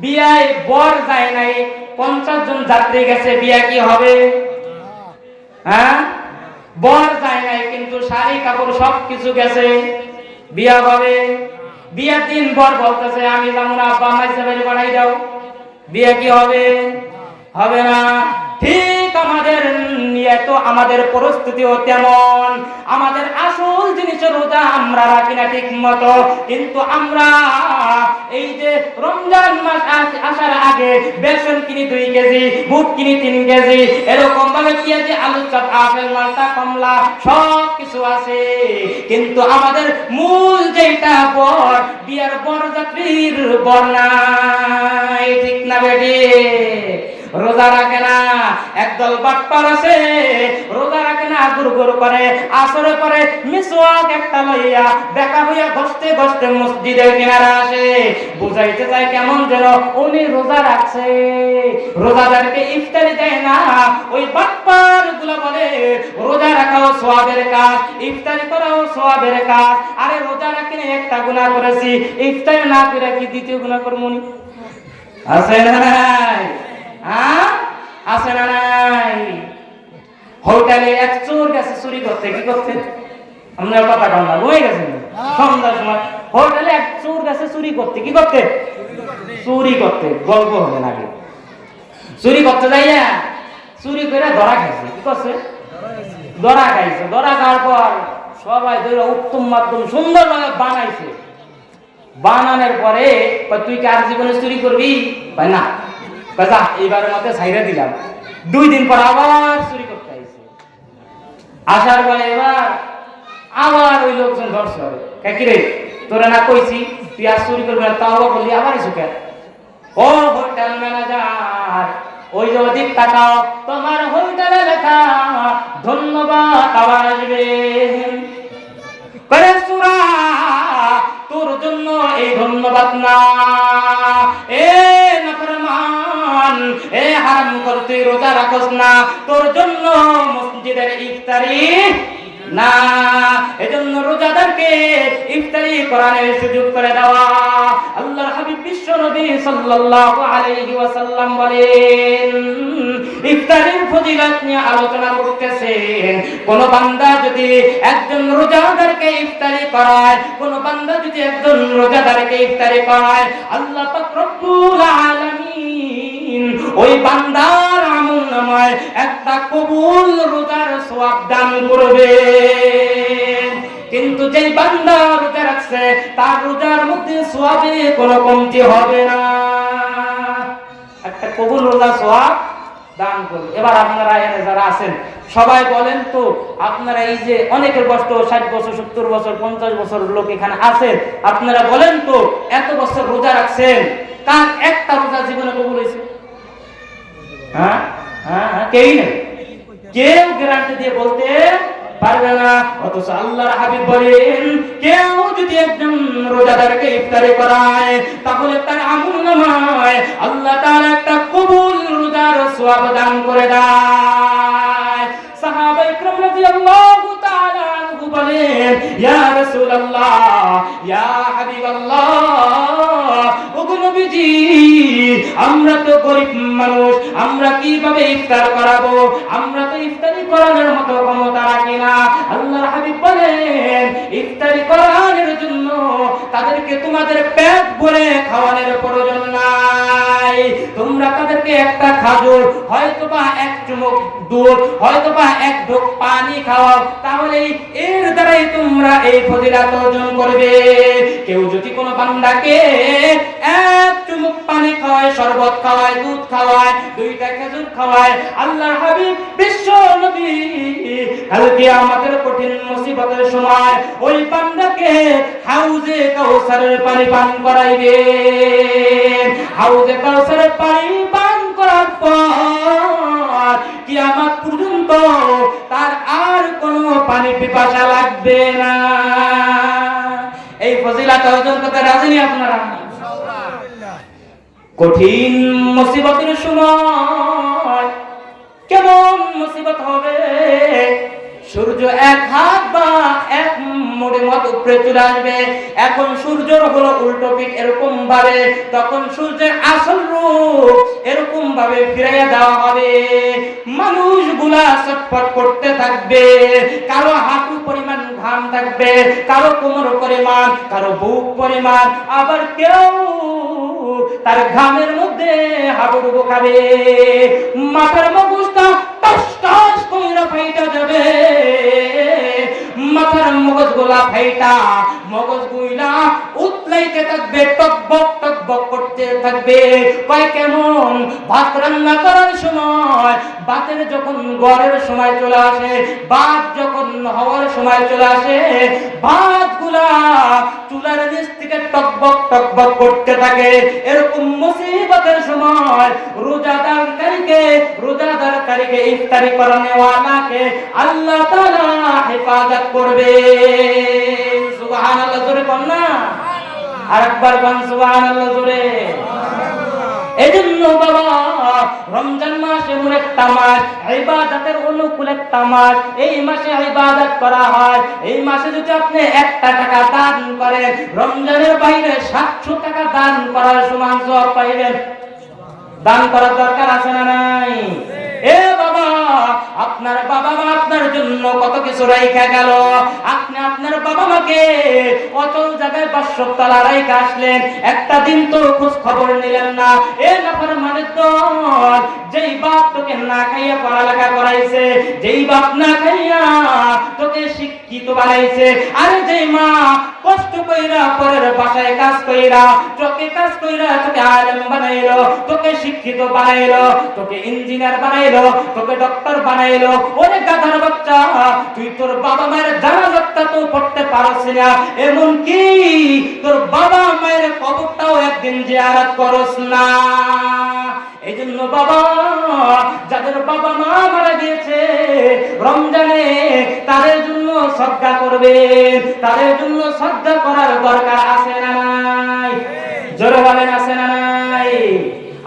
বিয়ায় বর যায় নাই, 50 জন যাত্রী গেছে, বিয়া কি হবে? হ্যাঁ, বর যায় নাই কিন্তু শাড়ি কাপড় সবকিছু গেছে, বিয়া হবে? বিয়ার দিন বর বলতেছে আমি যাবো না, আব্বা মাইসে বাড়ি পাঠাই দাও, বিয়া কি হবে? হবে না। ঠিক আমাদের নিয়ে তো আমাদের পরিস্থিতিও তেমন। আমাদের আসল জিনিস রোজা আমরা রাখি না ঠিক মতো, কিন্তু আমরা এই যে রমজান মাস আসার আগে লাগে, বেসন কিনি 2 কেজি, বুট কিনি 3 কেজি, এরকম ভাবে পেঁয়াজি, আলু চপ, আপেল, মালটা, কমলা সব কিছু আছে। কিন্তু আমাদের মূল যেটা বর, বিয়ার বরযাত্রীর বর নাই, ঠিক না বেটি? রোজা রাখে না, একদল বাটপার আছে, রোজা রাখে না, গুড় করে, আসরে পরে মিসওয়াক একটা লইয়া দেখা হইয়া ঘষতে ঘষতে মসজিদের কিনারে আসে, বুঝাইতে চায় কেমন যেন উনি রোজা রাখছে, রোজাদারকে ইফতারি দেয় না। ওই বাটপার গুলা বলে রোজা রাখাও সওয়াবের কাজ, ইফতারি করাও সওয়াবের কাজ। আরে রোজা রাখিনি একটা গুনাহ করেছি, ইফতারি না করে কি দ্বিতীয় গুনাহ করব নি? আছে না নাই? আছে না নাই? হোটেলে এক চোর গেছে চুরি করতে, কি করতে? আপনার কথা কম না, বই গেছেন সন্ধ্যার সময় হোটেলে এক চোর গেছে চুরি করতে, কি করতে? চুরি করতে। গল্প হবে নাকি? চুরি করতে যাই না, চুরি করে ধরা খাইছে। কি করছে? ধরা খাইছে। ধরা খাওয়ার পর সবাই ধরে উত্তম মাধ্যম সুন্দরভাবে বানাইছে। বানানোর পরে তুই কি আর জীবনে চুরি করবি? না, যা এইবারের মধ্যে ছাইরা দিলাম। 2 দিন পর আবার চুরি করতে আইছে। আসার পরে এবার আবার ওই লোকজন ধরছে, কি রে তোরা না কইছি তুই আর চুরি করবি না, তাও বললি আবার এসে কেন? ও হোটেল ম্যানেজার, ওই যে ওদিক তাকাও, তোমার হোটেলে লেখা ধন্যবাদ আবার আসবে। করে সুরা তোর জন্য এই ধন্যবাদ না, এ নাফরমান, এ হারাম করতে রোজা রাখস না, তোর জন্য মসজিদের ইফতারি না। এজন্য রোজাদারকে ইফতারি করার সুযোগ করে দেওয়া। আল্লাহর হাবিব বিশ্ব নবী সাল্লাল্লাহু আলাইহি ওয়াসাল্লাম বলেন, ইফতারির ফজিলত নিয়ে আলোচনা করতেছেন। কোন বান্দা যদি একজন রোজাদারকে ইফতারি করায়, কোন বান্দা যদি একজন রোজাদারকে ইফতারি করায়, আল্লাহ পাক রব্বুল আলামিন ওই বান্দার আমলনামায় একটা কবুল রোজার সওয়াব দান করবে। কিন্তু যেই বান্দা রোজা রাখছে তার রোজার মধ্যে সওয়াবে কোনো কমতি হবে না, একটা কবুল রোজার সওয়াব দান করবে। এবার আপনারা এখানে যারা আছেন সবাই বলেন তো, আপনারা এই যে অনেকের বয়স তো 60 বছর, 70 বছর, 50 বছর লোক এখানে আছেন, আপনারা বলেন তো এত বছর রোজা রাখছেন, কার একটা রোজা জীবনে কবুল হয়েছে? হ্যাঁ হ্যাঁ, কেউ নেই, কেউ গ্যারান্টি দিয়ে বলতে পারবে না। অথচ আল্লাহর হাবিব বলেন, কেউ যদি একজন রোজাদারকে ইফতারি করায় তাহলে তার আমলনামায় আল্লাহ তাআলা একটা কবুল রোজার সওয়াব দান করে দেয়। সাহাবায়ে ইকরাম রাদিয়াল্লাহু তাআলা আনহু বলেন, ইয়া রাসূলুল্লাহ, ইয়া হাবিবাল্লাহ, ওগো নবীজি, আমরা তো গরিব মানুষ, আমরা কিভাবে ইফতার করাবো? আমরা তো ইফতারি করানোর মতো ক্ষমতা রাখি না। আল্লাহর হাবিব বলেন, ইফতারি করানোর জন্য তাদেরকে তোমাদের পেট ভরে খাওয়ানোর প্রয়োজন নাই। তোমরা তাদেরকে একটা খাজুর, হয়তোবা 1 চুমুক দুধ, হয়তোবা 1 ঢোক পানি খাওয়াও, তাহলে এর দ্বারাই তোমরা এই ফজিলত অর্জন করবে। কেউ যদি কোনো বান্দাকে 1 চুমুক পানি খাওয়ায়, শরবত খাওয়ায়, দুধ খাওয়ায়, 2টা খেজুর খাওয়ায়, আল্লাহর হাবিব বিশ্ব নবী কাল কিয়ামতের কঠিন মুসিবতের সময় ওই বান্দাকে হাউজে কাউসারের পানি পান করাইবে। হাউজে কাউসারের পানি পান করার পর কিয়ামত পর্যন্ত তার আর কোনো পানি পিপাসা লাগবে না। এই ফজিলত অর্জন করতে রাজি নি আপনারা? কঠিন মুসিবতের সময় কেমন মুসিবত হবে? সূর্য 1 হাত বা 1 মুঠের মত উপরে চলে আসবে। এখন সূর্যের হলো উল্টো পিঠ, এরকম ভাবে তখন সূর্যের আসল রূপ এরকম ভাবে ফিরাইয়া দেওয়া হবে। মানুষগুলা ছটফট করতে থাকবে, কারো হাঁটু পরিমাণ ঘাম থাকবে, কারো কোমর পরিমাণ, কারো বুক পরিমাণ, আবার কেউ তার ঘামের মধ্যে হাবুডুবু খাবে। মাথার মগজটা টস টস কইরা ফাইটা যাবে, মাথার মগজ গোলা ফাইটা মগজ গুইলা উতলাইতে থাকবে, টকবক টকবক করতে থাকবে। কয় কেমন যখন ভাত রান্না করার সময়, ভাতের যখন গড়ের সময় চলে আসে, ভাত যখন হওয়ার সময় চলে আসে, ভাতগুলা চুলার নিচ থেকে টকবক টকবক করতে থাকে। এরকম মুসিবতের সময় রোজাদারকারীকে ইফতারি করানোওয়ালাকে আল্লাহ তাআলা হেফাজত করবে। সুবহানাল্লাহ জোরে বল না, আরেকবার বল সুবহানাল্লাহ জোরে। এজন্য বাবা, রমজান মাস এমন একটা মাস, ইবাদতের অনুকূল একটা মাস। এই মাসে ইবাদত করা হয়। এই মাসে যদি আপনি 1 টাকা দান করেন, রমজানের বাইরে 700 টাকা দান করার সমান সওয়াব পাইবেন। দান করার দরকার আছে না নাই? এ বাবা, আপনার বাবা মা আপনার জন্য কত কিছু রাইখা গেল। আপনি আপনার বাবা মাকে অচল জায়গায় 500 তলা রাইখা আসলেন, একটা দিন তো খোঁজ খবর নিলেন না। এ নাফরমানের দল, যেই বাপ তোকে না খাইয়া পড়ালেখা করাইছে, যেই বাপ না খাইয়া তোকে শিক্ষিত বানাইছে, আর যেই মা কষ্ট কইরা পরের বাসায় কাজ কইরা, তোকে কাজ কইরা তোকে আলেম বানাইলো, তোকে শিক্ষিত বানাইলো, তোকে ইঞ্জিনিয়ার বানাইলো, তোকে ডক্টর বানাইলো। ওরে গাধার বাচ্চা, তুই তোর বাবা মায়ের জানাজাটা তো পড়তে পারছ না, এমন কি তোর বাবা মায়ের কবরটাও একদিন জিয়ারত করস না। এই জন্য বাবা, যাদের বাবা মা মারা গিয়েছে রমজানে, তাদের জন্য সদকা করবেন। তাদের জন্য সদকা করার দরকার আছে না নাই? জোরে বলেন, আছে না নাই?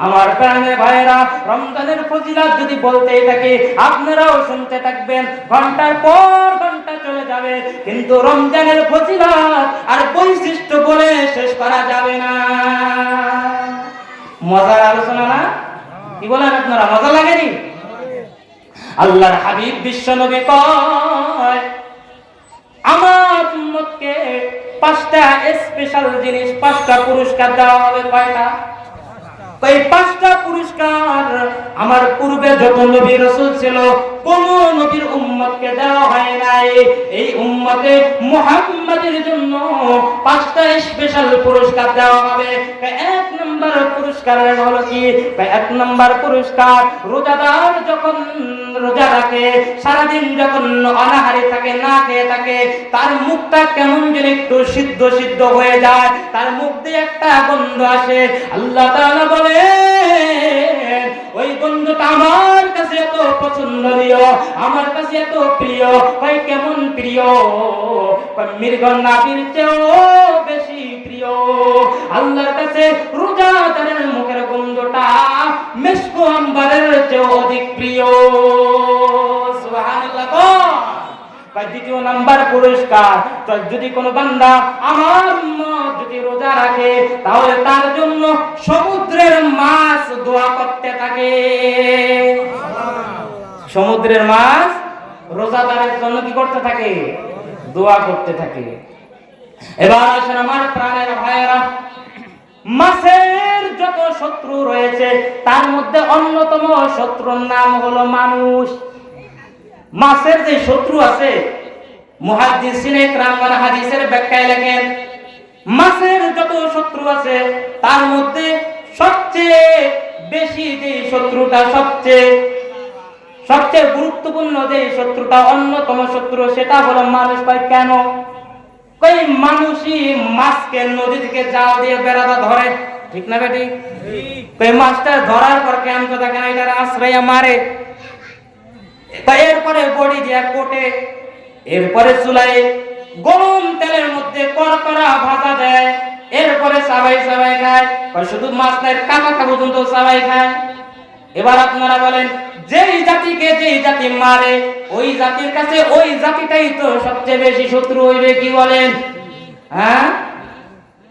আমার প্রাণের ভাইরা, রমজানের ফজিলত যদি বলতেই থাকি, আপনারাও শুনতে থাকবেন, ঘন্টার পর ঘন্টা চলে যাবে, কিন্তু রমজানের ফজিলত আর বৈশিষ্ট্য বলে শেষ করা যাবে না। মজার আলোচনা না? কি বলেন আপনারা, মজা লাগেনি? আল্লাহর হাবিব বিশ্ব নবী কয়, আমার উম্মতকে 5টা স্পেশাল জিনিস, 5টা পুরস্কার দেওয়া হবে। কয়টা? এই 5টা পুরস্কার আমার পূর্বে যত নবী রাসূল ছিল, কোন নবীর উম্মতকে দেওয়া হয় নাই। এই উম্মতে মুহাম্মাদের জন্য 5টা স্পেশাল পুরস্কার দেওয়া হবে। 1 নম্বর পুরস্কার হলো কি? 1 নম্বর পুরস্কার, রোজাদার যখন রোজা রাখে, সারাদিন যখন অনাহারে থাকে, না খেয়ে থাকে, তার মুখটা কেমন যেন একটু সিদ্ধ সিদ্ধ হয়ে যায়, তার মুখ দিয়ে একটা গন্ধ আসে। আল্লাহ তাআলা বলে, ওই গন্ধটা আমার কাছে এত পছন্দনীয়, আমার কাছে এত প্রিয়। ভাই কেমন প্রিয়? মৃগ নাভির চেয়েও বেশি প্রিয়। আল্লাহর কাছে রোজাদারের মুখের গন্ধটা মিশক আম্বরের চেয়েও অধিক প্রিয়। সুবহানাল্লাহ। দ্বিতীয় নাম্বার পুরস্কার, যদি কোনো বান্দা আমার যদি রোজা রাখে, তাহলে তার জন্য সমুদ্রের মাছ দোয়া করতে থাকে। সমুদ্রের মাছ রোজাদারের জন্য কি করতে থাকে? দোয়া করতে থাকে। এবার আসেন আমার প্রাণের ভাইয়েরা, মাছের যত শত্রু রয়েছে, তার মধ্যে অন্যতম শত্রুর নাম হলো মানুষ। মাছের যে শত্রু আছে, মুহাদ্দিসিনে কেরাম হাদিসের ব্যাখ্যায় লেখেন, মাছের যত শত্রু আছে, তার মধ্যে সবচেয়ে বেশি যে শত্রুটা, সবচেয়ে গুরুত্বপূর্ণ যে শত্রুটা, অন্যতম শত্রু, সেটা হলো মানুষ। পায় কেন? কই মানুষই মাছকে নদী থেকে জাল দিয়ে বেড়াটা ধরে, ঠিক না বেটি? কই মাছটা ধরার পর কেন কথা কেন এটার আশ্রয় মারে, এরপরে বড়ি দিয়া কোটে, এরপরে চুলায় গরম তেলের মধ্যে করকরা ভাজা দেয়, এরপরে সবাই খায়। শুধু মাছ নাই, কাঁটা পর্যন্ত সবাই খায়। এবার আপনারা বলেন, যেই জাতিকে যেই জাতি মারে, ওই জাতির কাছে ওই জাতিটাই তো সবচেয়ে বেশি শত্রু হইবে। কি বলেন? হ্যাঁ,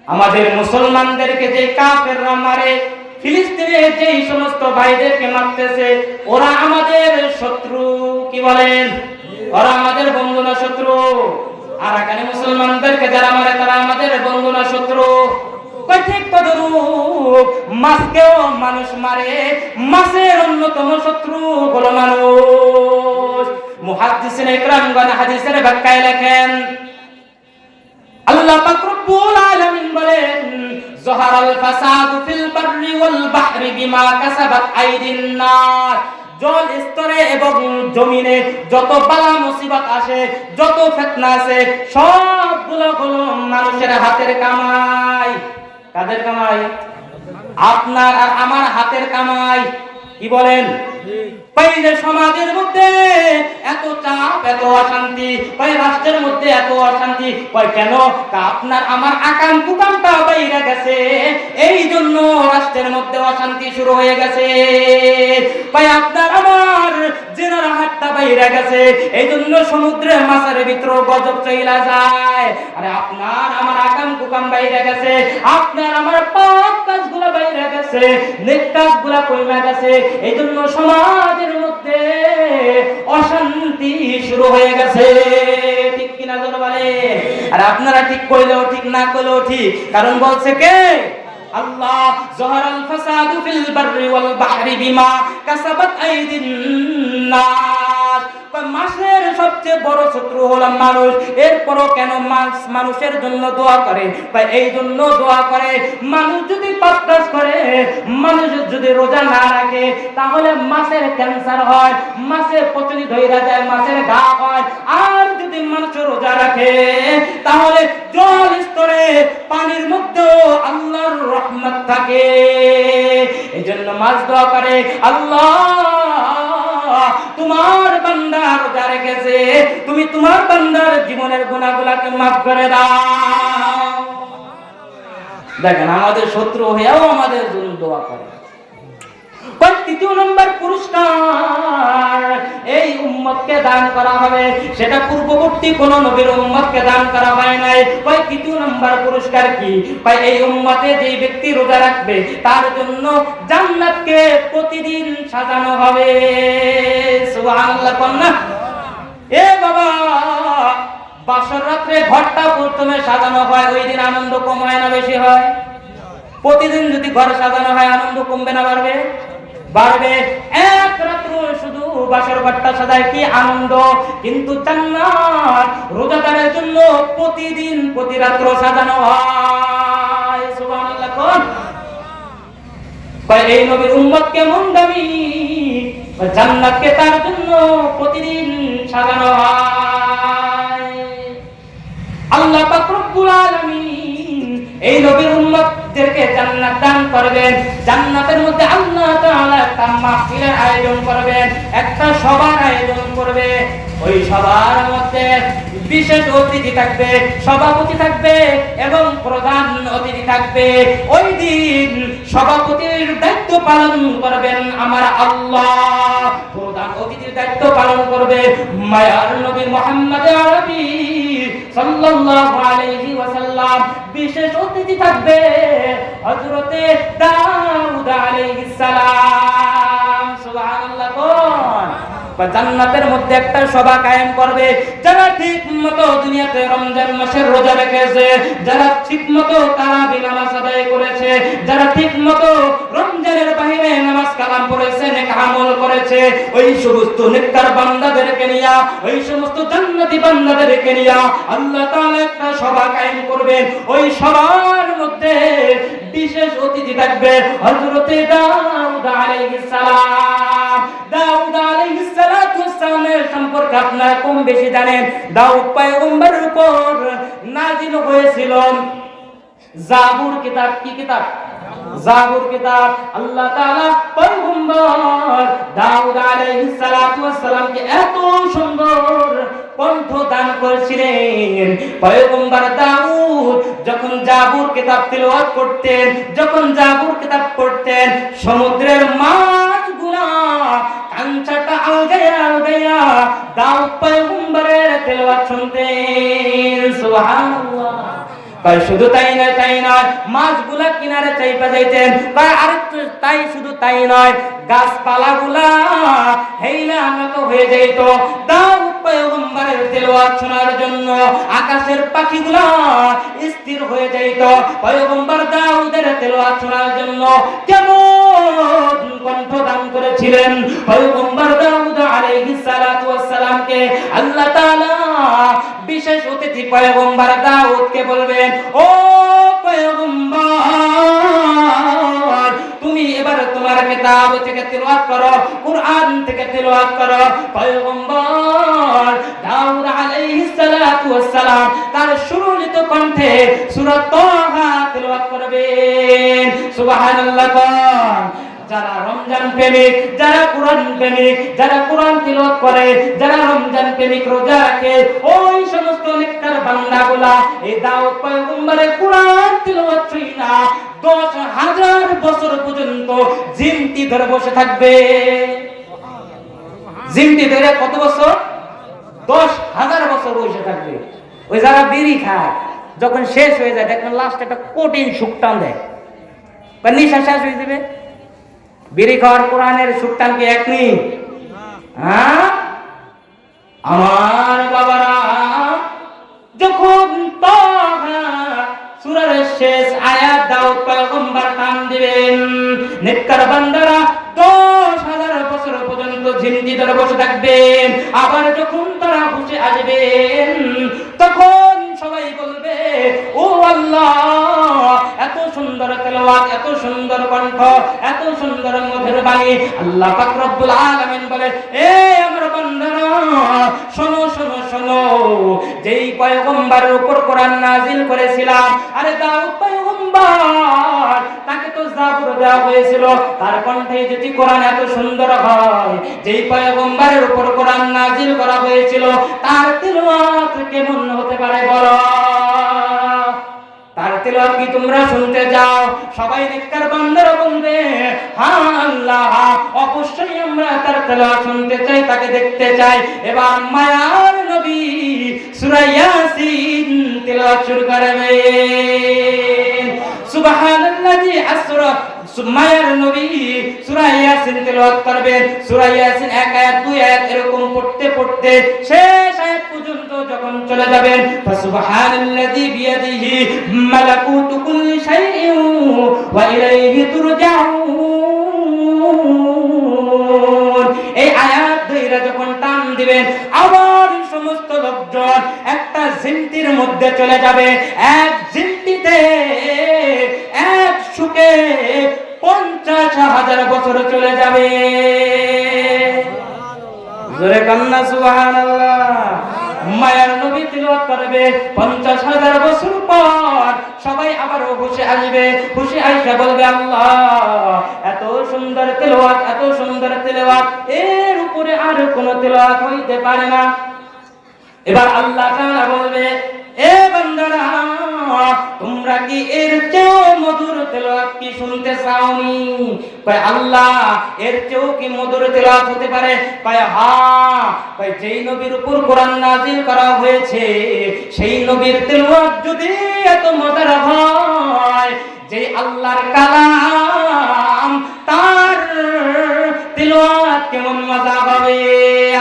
আমাদের মুসলমানদেরকে যে কাফেররা মারে, ফিলিস্তিনে যেই সমস্ত ভাইদেরকে মারতেছে, ওরা আমাদের শত্রু। কি বলেন? ওরা আমাদের বন্ধু না শত্রু? আর এখানে মুসলমানদেরকে যারা মারে, তারা আমাদের বন্ধু না শত্রু? ঠিক তদরূপ মাছকেও মানুষ মারে, মাছের অন্যতম শত্রু হলো মানুষ। মুহাদ্দিসিনে কেরামগণ হাদিসের ব্যাখ্যায় লেখেন, আল্লাহ পাক রব্বুল আলামিন বলেন যাহারাল ফাসাদু ফিল বাররি ওয়াল বাহরি বিমা কাসাবাত আইদিন নাস। জল স্তরে এবং জমিনে যত বালা মুসিবত আসে, যত ফিতনা আছে, সবগুলো হলো মানুষের হাতের কামাই। কাদের কামাই? আপনার আর আমার হাতের কামাই। কি বলেন? এই যে সমাজের মধ্যে এত চাপ, এত অশান্তি, এই রাষ্ট্রের মধ্যে এত অশান্তি, কেন? আপনার আমার আকাম কুকামটা বাইরে গেছে, এই জন্য রাষ্ট্রের মধ্যে অশান্তি শুরু হয়ে গেছে। ভাই আপনার আমার জেনার হাতটা বাইরে গেছে, এই জন্য সমুদ্রের মাছের ভিতর গজব চইলা যায়। আরে আপনার আমার আকাম কুকাম বাইরে গেছে, আপনার আমার পাপ কাজগুলো বাইরে গেছে, নেক কাজগুলো কইমা গেছে, এই জন্য সমাজের মধ্যে অশান্তি শুরু হয়ে গেছে। ঠিক কিনা জোরে বলে? আর আপনারা ঠিক কইলেও ঠিক, না কইলেও ঠিক, কারণ বলছে কে? আল্লাহ। যাহারাল ফাসাদু ফিল বাররি ওয়াল বাহরি বিমা কাসাবাত আইদিন নাস। মানুষের সবচেয়ে বড় শত্রু হলো মানুষ। এরপরও কেন মানুষের জন্য দোয়া করে? এই জন্য দোয়া করে, মানুষ যদি পাপ কাজ করে, মানুষ যদি রোজা না রাখে, তাহলে মাছের ক্যান্সার হয়, মাছের পচনি ধইরা যায়, মাছের ঘা হয়। আর যদি মানুষ রোজা রাখে, তাহলে জল স্তরে পানির মধ্যেও আল্লাহর রহমত থাকে। এই জন্য মাছ দোয়া করে, আল্লাহ তোমার বান্দা রোজা রেখেছে, তুমি তোমার বান্দার জীবনের গুনাহগুলোকে মাফ করে দাও। দেখেন, আমাদের শত্রু হয়েও আমাদের জন্য দোয়া করে। তৃতীয় নম্বর পুরস্কার এই উম্মতকে দান করা হবে, সেটা পূর্ববর্তী কোন নবীর উম্মতকে দান করা হয় নাই। তৃতীয় নম্বর পুরস্কার কি? এই উম্মতে যে ব্যক্তি রোজা রাখবে, তার জন্য জান্নাতকে প্রতিদিন সাজানো হবে। সুবহানাল্লাহ। কন্যা এ বাবা, বাসর রাত্রে ঘরটা প্রথমে সাজানো হয়, ওই দিন আনন্দ কম হয় না বেশি হয়? প্রতিদিন যদি ঘর সাজানো হয়, আনন্দ কমবে না বাড়বে? বাড়বে। এক রাত্র শুধু বাসর ঘরটা সাজায়, কি আনন্দ! কিন্তু জান্নাত রোজাদারের জন্য প্রতিদিন প্রতি রাত্র সাজানো হয়। সুবহানাল্লাহ। কোন এই নবীর উম্মত কেমন দামি, জান্নাতকে তার জন্য প্রতিদিন সাজানো হয়। আল্লাহ পাক রব্বুল আলামিন এই নবীর উম্মতদেরকে জান্নাত দান করবেন। জান্নাতের মধ্যে আল্লাহ তাআলা একটা মাহফিলের আয়োজন করবেন, একটা সভার আয়োজন করবে। ওই সভার মধ্যে বিশেষ অতিথি থাকবে, সভাপতি থাকবে এবং প্রধান অতিথি থাকবে। ওই দিন সভাপতির দায়িত্ব পালন করবেন আমার আল্লাহ, প্রধান অতিথির দায়িত্ব পালন করবে মায়ার নবী মুহাম্মদ আরবি সাল্লাল্লাহু আলাইহি ওয়াসাল্লাম। বিশেষ অতিথি থাকবে হযরতে দাউদ আলাইহিস সালাম। সুবহানাল্লাহ। জান্নাতের মধ্যে একটা সভা কায়েম করবে, যারা ঠিক মতো দুনিয়াতে রমজান মাসের রোজা রেখেছে, যারা ঠিক মতো তারাবি নামাজ আদায় করেছে, যারা ঠিক মতো রমজানের বাইরে নামাজ কালাম পড়েছে, নেক আমল করেছে, ওই সমস্ত নেককার বান্দাদেরকে নিয়া, ওই সমস্ত জান্নাতি বান্দাদেরকে নিয়া আল্লাহ তাআলা একটা সভা কায়েম করবেন। ওই সভার মধ্যে বিশেষ অতিথি থাকবে হযরতে দাউদ আলাইহিস সালাম। দাউদ আলাইহিস সালামের সম্পর্কে আপনারা কম বেশি জানেন। দাউদ পয়গম্বরের উপর নাজিল হয়েছিল জাবুর কিতাব। কি কিতাব? জাবুর কিতাব। আল্লাহ তাআলা পয়গম্বর দাউদ আলাইহিস সালামকে এত সুন্দর কণ্ঠ দান করেছিলেন। পয়গম্বর দাউদ যখন জাবুর কিতাব তিলাওয়াত করতেন, যখন জাবুর কিতাব পড়তেন, সমুদ্রের মাছগুলা কাঞ্চাটা আলগায়া আলগায়া দাউদ পয়গম্বরের তেলাওয়াত শুনতেন। সুবহানাল্লাহ। শুধু তাই নয়, মাছগুলা কিনারে চাইপা যাইতেন। আর তাই শুধু তাই নয়, গাছপালাগুলা হেইলা নত হয়ে যাইত দাউদ পয়গম্বরের তেলাওয়াত শোনার জন্য। আকাশের পাখিগুলা স্থির হয়ে যাইত পয়গম্বর দাউদের তেলাওয়াত শোনার জন্য। কেমন কণ্ঠ দান করেছিলেন পয়গম্বর দাউদ আলাইহিস সালাতু ওয়াস সালামকে আল্লাহ তাআলা বিশেষ অতিথি পয়গম্বর দাউদকে বলবেন, ও পয়গম্বর, তুমি এবার তোমার কিতাব থেকে তিলাওয়াত করো, কুরআন থেকে তিলাওয়াত করো। পয়গম্বর দাউদ আলাইহিস সালাতু ওয়াস সালাম তার সুরলিত কণ্ঠে সূরা তাহা তিলাওয়াত করবেন। সুবহানাল্লাহ। যারা রমজান প্রেমিক, যারা কোরআন প্রেমিক, যারা কোরআন তিলাওয়াত করে, যারা রমজান প্রেমিক রোজা রাখে, ওই সমস্ত নেককার বান্দাগুলা এই দাউদ পয়গম্বরের কোরআন তিলাওয়াত শুনা 10,000 বছর পর্যন্ত জিমটি ধরে বসে থাকবে। জিমটি ধরে কত বছর? 10,000 বছর বসে থাকবে। ওই যারা বিড়ি খায়, যখন শেষ হয়ে যায় দেখবেন লাস্টে একটা কঠিন সুকটান দেয়, বা নিশা শেষ হয়ে যাবে। বিড়ি খাওয়ার কোরআনের সুকটান কি এক নি? হ্যাঁ আমার বাবারা, যখন সূরার শেষ আয়াত দাউদ পয়গম্বর টান দিবেন, নেককার বান্দারা 10,000 বছর পর্যন্ত জিন্দি ধরে বসে থাকবেন। আবার যখন তারা বসে আসবেন, তখন সবাই বলবে, ও আল্লাহ, এত সুন্দর তেলাওয়াত, এত সুন্দর কণ্ঠ, এত সুন্দর মধুর বাণী। আল্লাহ পাক রব্বুল আলামিন বলে, এ আমার বান্দারা, শোনো শোনো শোনো, যেই পয়গম্বরের উপর কোরআন নাজিল করেছিলাম, আরে দাউদ পয়গম্বর, তাকে তো জাবুর দেওয়া হয়েছিল, তার কণ্ঠে যদি কোরআন এত সুন্দর হয়, যেই পয়গম্বরের উপর কোরআন নাজিল করা হয়েছিল, তার তেলাওয়াত কেমন হতে পারে বলো? তার তেলাওয়াত কি তোমরা শুনতে যাও? সবাই নেককার বান্দারা বলবে, হ্যাঁ আল্লাহ, অবশ্যই আমরা তার তেলাওয়াত শুনতে চাই, তাকে দেখতে চাই। এবার মায়ার নবী সূরা ইয়াসিন তেলাওয়াত শুরু করবেন। সুবহানাল্লাযী আসরা, মায়ার নবী সূরা ইয়াসিন তেলাওয়াত করবেন। সূরা ইয়াসিন 1 আয়াত 2 আয়াত এরকম পড়তে পড়তে শেষ আয়াত পর্যন্ত যখন চলে যাবেন, ফাসুবহানাল্লাযী বিয়াদিহি মালাকুতু কুল্লি শাইইন ওয়া ইলাইহি তুরজাউন, এই আয়াত ধরে যখন টান দিবেন, আবার সমস্ত লোকজন একটা জিনতির মধ্যে চলে যাবে। এক জিনতিতে এক সুখে 50,000 বছর চলে যাবে। জোরে কান্না সুবহানাল্লাহ। মায়ার নবী তিলাওয়াত করবে, 50,000 বছর পর সবাই আবার বসে আসবে। খুশি আয়েশা বলবে, আল্লাহ, এত সুন্দর তেলাওয়াত, এত সুন্দর তেলাওয়াত, এর উপরে আর কোনো তেলাওয়াত হইতে পারে না। এবার আল্লাহ তাআলা বলবে, এ বান্দারা, তোমরা কি এর চেয়েও মধুর তেলাওয়াত কি শুনতে চাওনি? কয় আল্লাহ, এর চেয়েও কি মধুর তেলাওয়াত হতে পারে? কয় হ্যাঁ। কয় যেই নবীর উপর কোরআন নাজিল করা হয়েছে, সেই নবীর তেলাওয়াত যদি এত মজার হয়, যে আল্লাহর কালাম, তার তেলাওয়াত কেমন মজা হবে।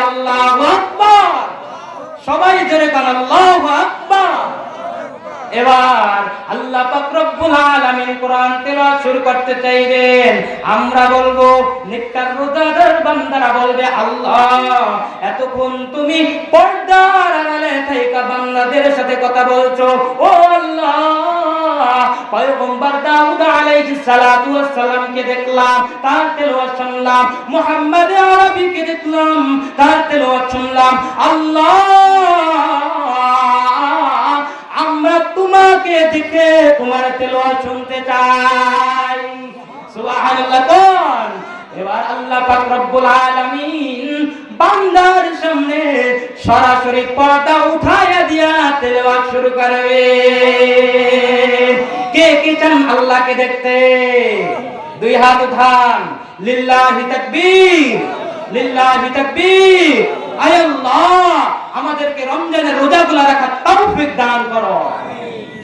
আল্লাহু আকবার। সবাই জোরে কান আল্লাহু আকবার। এবার আল্লাহ পাক রব্বুল আলামিন কোরআন তেলাওয়াত শুরু করতে চাইবেন। আমরা বলবো, নেককার রোজাদার বান্দারা বলবে, আল্লাহ, এতক্ষণ তুমি পর্দার আড়ালে থাইকা বান্দাদের সাথে কথা বলছো। ও আল্লাহ, পয়গম্বর দাউদ আলাইহিস সালাতু ওয়াস সালামকে দেখলাম, তার তেলাওয়াত শুনলাম। মুহাম্মদ আরবিকে দেখলাম, তার তেলাওয়াত শুনলাম। আল্লাহ, আমরা তোমাকে দেখে তোমার তেলাওয়াত শুনতে চাই। সুবহানাল্লাহ। এবার আল্লাহ পাক রব্বুল আলামিন বান্দার সামনে সরাসরি পর্দা উঠায়া দিয়া তেলাওয়াত শুরু করবে। কে কে চান আল্লাহকে দেখতে? 2 হাত উঠান। লিল্লাহি তাকবীর, লিল্লাহি তাকবীর। আয় আল্লাহ, আমাদেরকে রমজানের রোজাগুলো রাখার তৌফিক দান করো।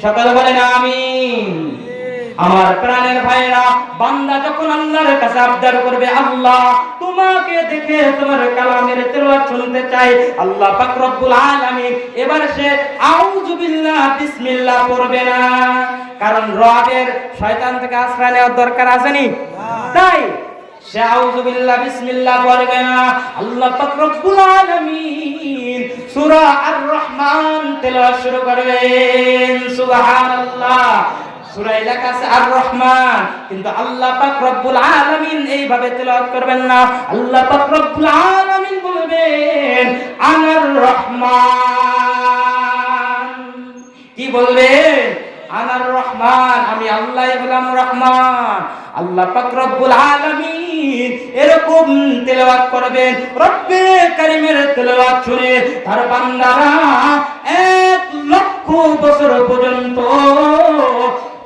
সকলে বলেন আমিন। আমার প্রাণের ভাইরা, বান্দা যখন আল্লাহর কাছে আবদার করবে, আল্লাহ, তোমাকে দেখে তোমার কালামের তেলাওয়াত শুনতে চাই, আল্লাহ পাক রব্বুল আলামিন এবার সে আউযু বিল্লাহ বিসমিল্লাহ পড়বে না। কারণ রবের শয়তান থেকে আশ্রয় নেওয়ার দরকার আছে নি? তাই সে আউযু বিল্লাহ বিসমিল্লাহ পড়বে না। আল্লাহ পাক রব্বুল আলামিন সূরা আর-রহমান তেলাওয়াত শুরু করবেন। সুবহানাল্লাহ। সূরায় লেখা আছে আর-রহমান, কিন্তু আল্লাহ পাক রব্বুল আলামিন এইভাবে তেলাওয়াত করবেন না। আল্লাহ পাক রব্বুল আলামিন বলবেন আনার রহমান। কি বলবেন? আনার রহমান, আমি আল্লাহ হলাম রহমান। আল্লাহ পাক রব্বুল আলামিন এরকম তেলাওয়াত করবেন। রব্বে কারীমের তেলাওয়াত শুনে তার বান্দারা 1,00,000 বছর পর্যন্ত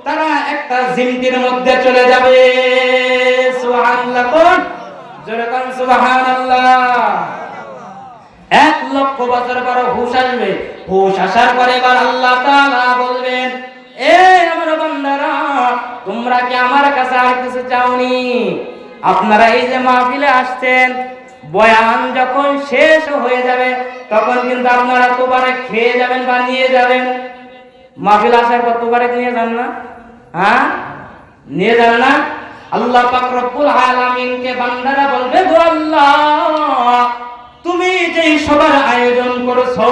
তারা একটা জিমটির মধ্যে চলে যাবে। সুবহানাল্লাহ। কোন জোরে কোন সুবহানাল্লাহ। 1,00,000 বছর পর হুশ আসবে। হুশ আসার পরে এবার আল্লাহ তাআলা বলবেন, এ আমার বান্দারা, তোমরা কি আমার কাছে আর কিছু চাওনি? আপনারা এই যে মাহফিলে আসছেন, বয়ান যখন শেষ হয়ে যাবে তখন কিন্তু আপনারা তোবারে খেয়ে যাবেন বা নিয়ে যাবেন। মাহফিল আসার পর তোবারে নিয়ে যান না? হ্যাঁ, নিয়ে যান না? আল্লাহ পাক রব্বুল আলামিনকে বান্দারা বলবে, গো আল্লাহ, তুমি যেই সবার আয়োজন করেছো,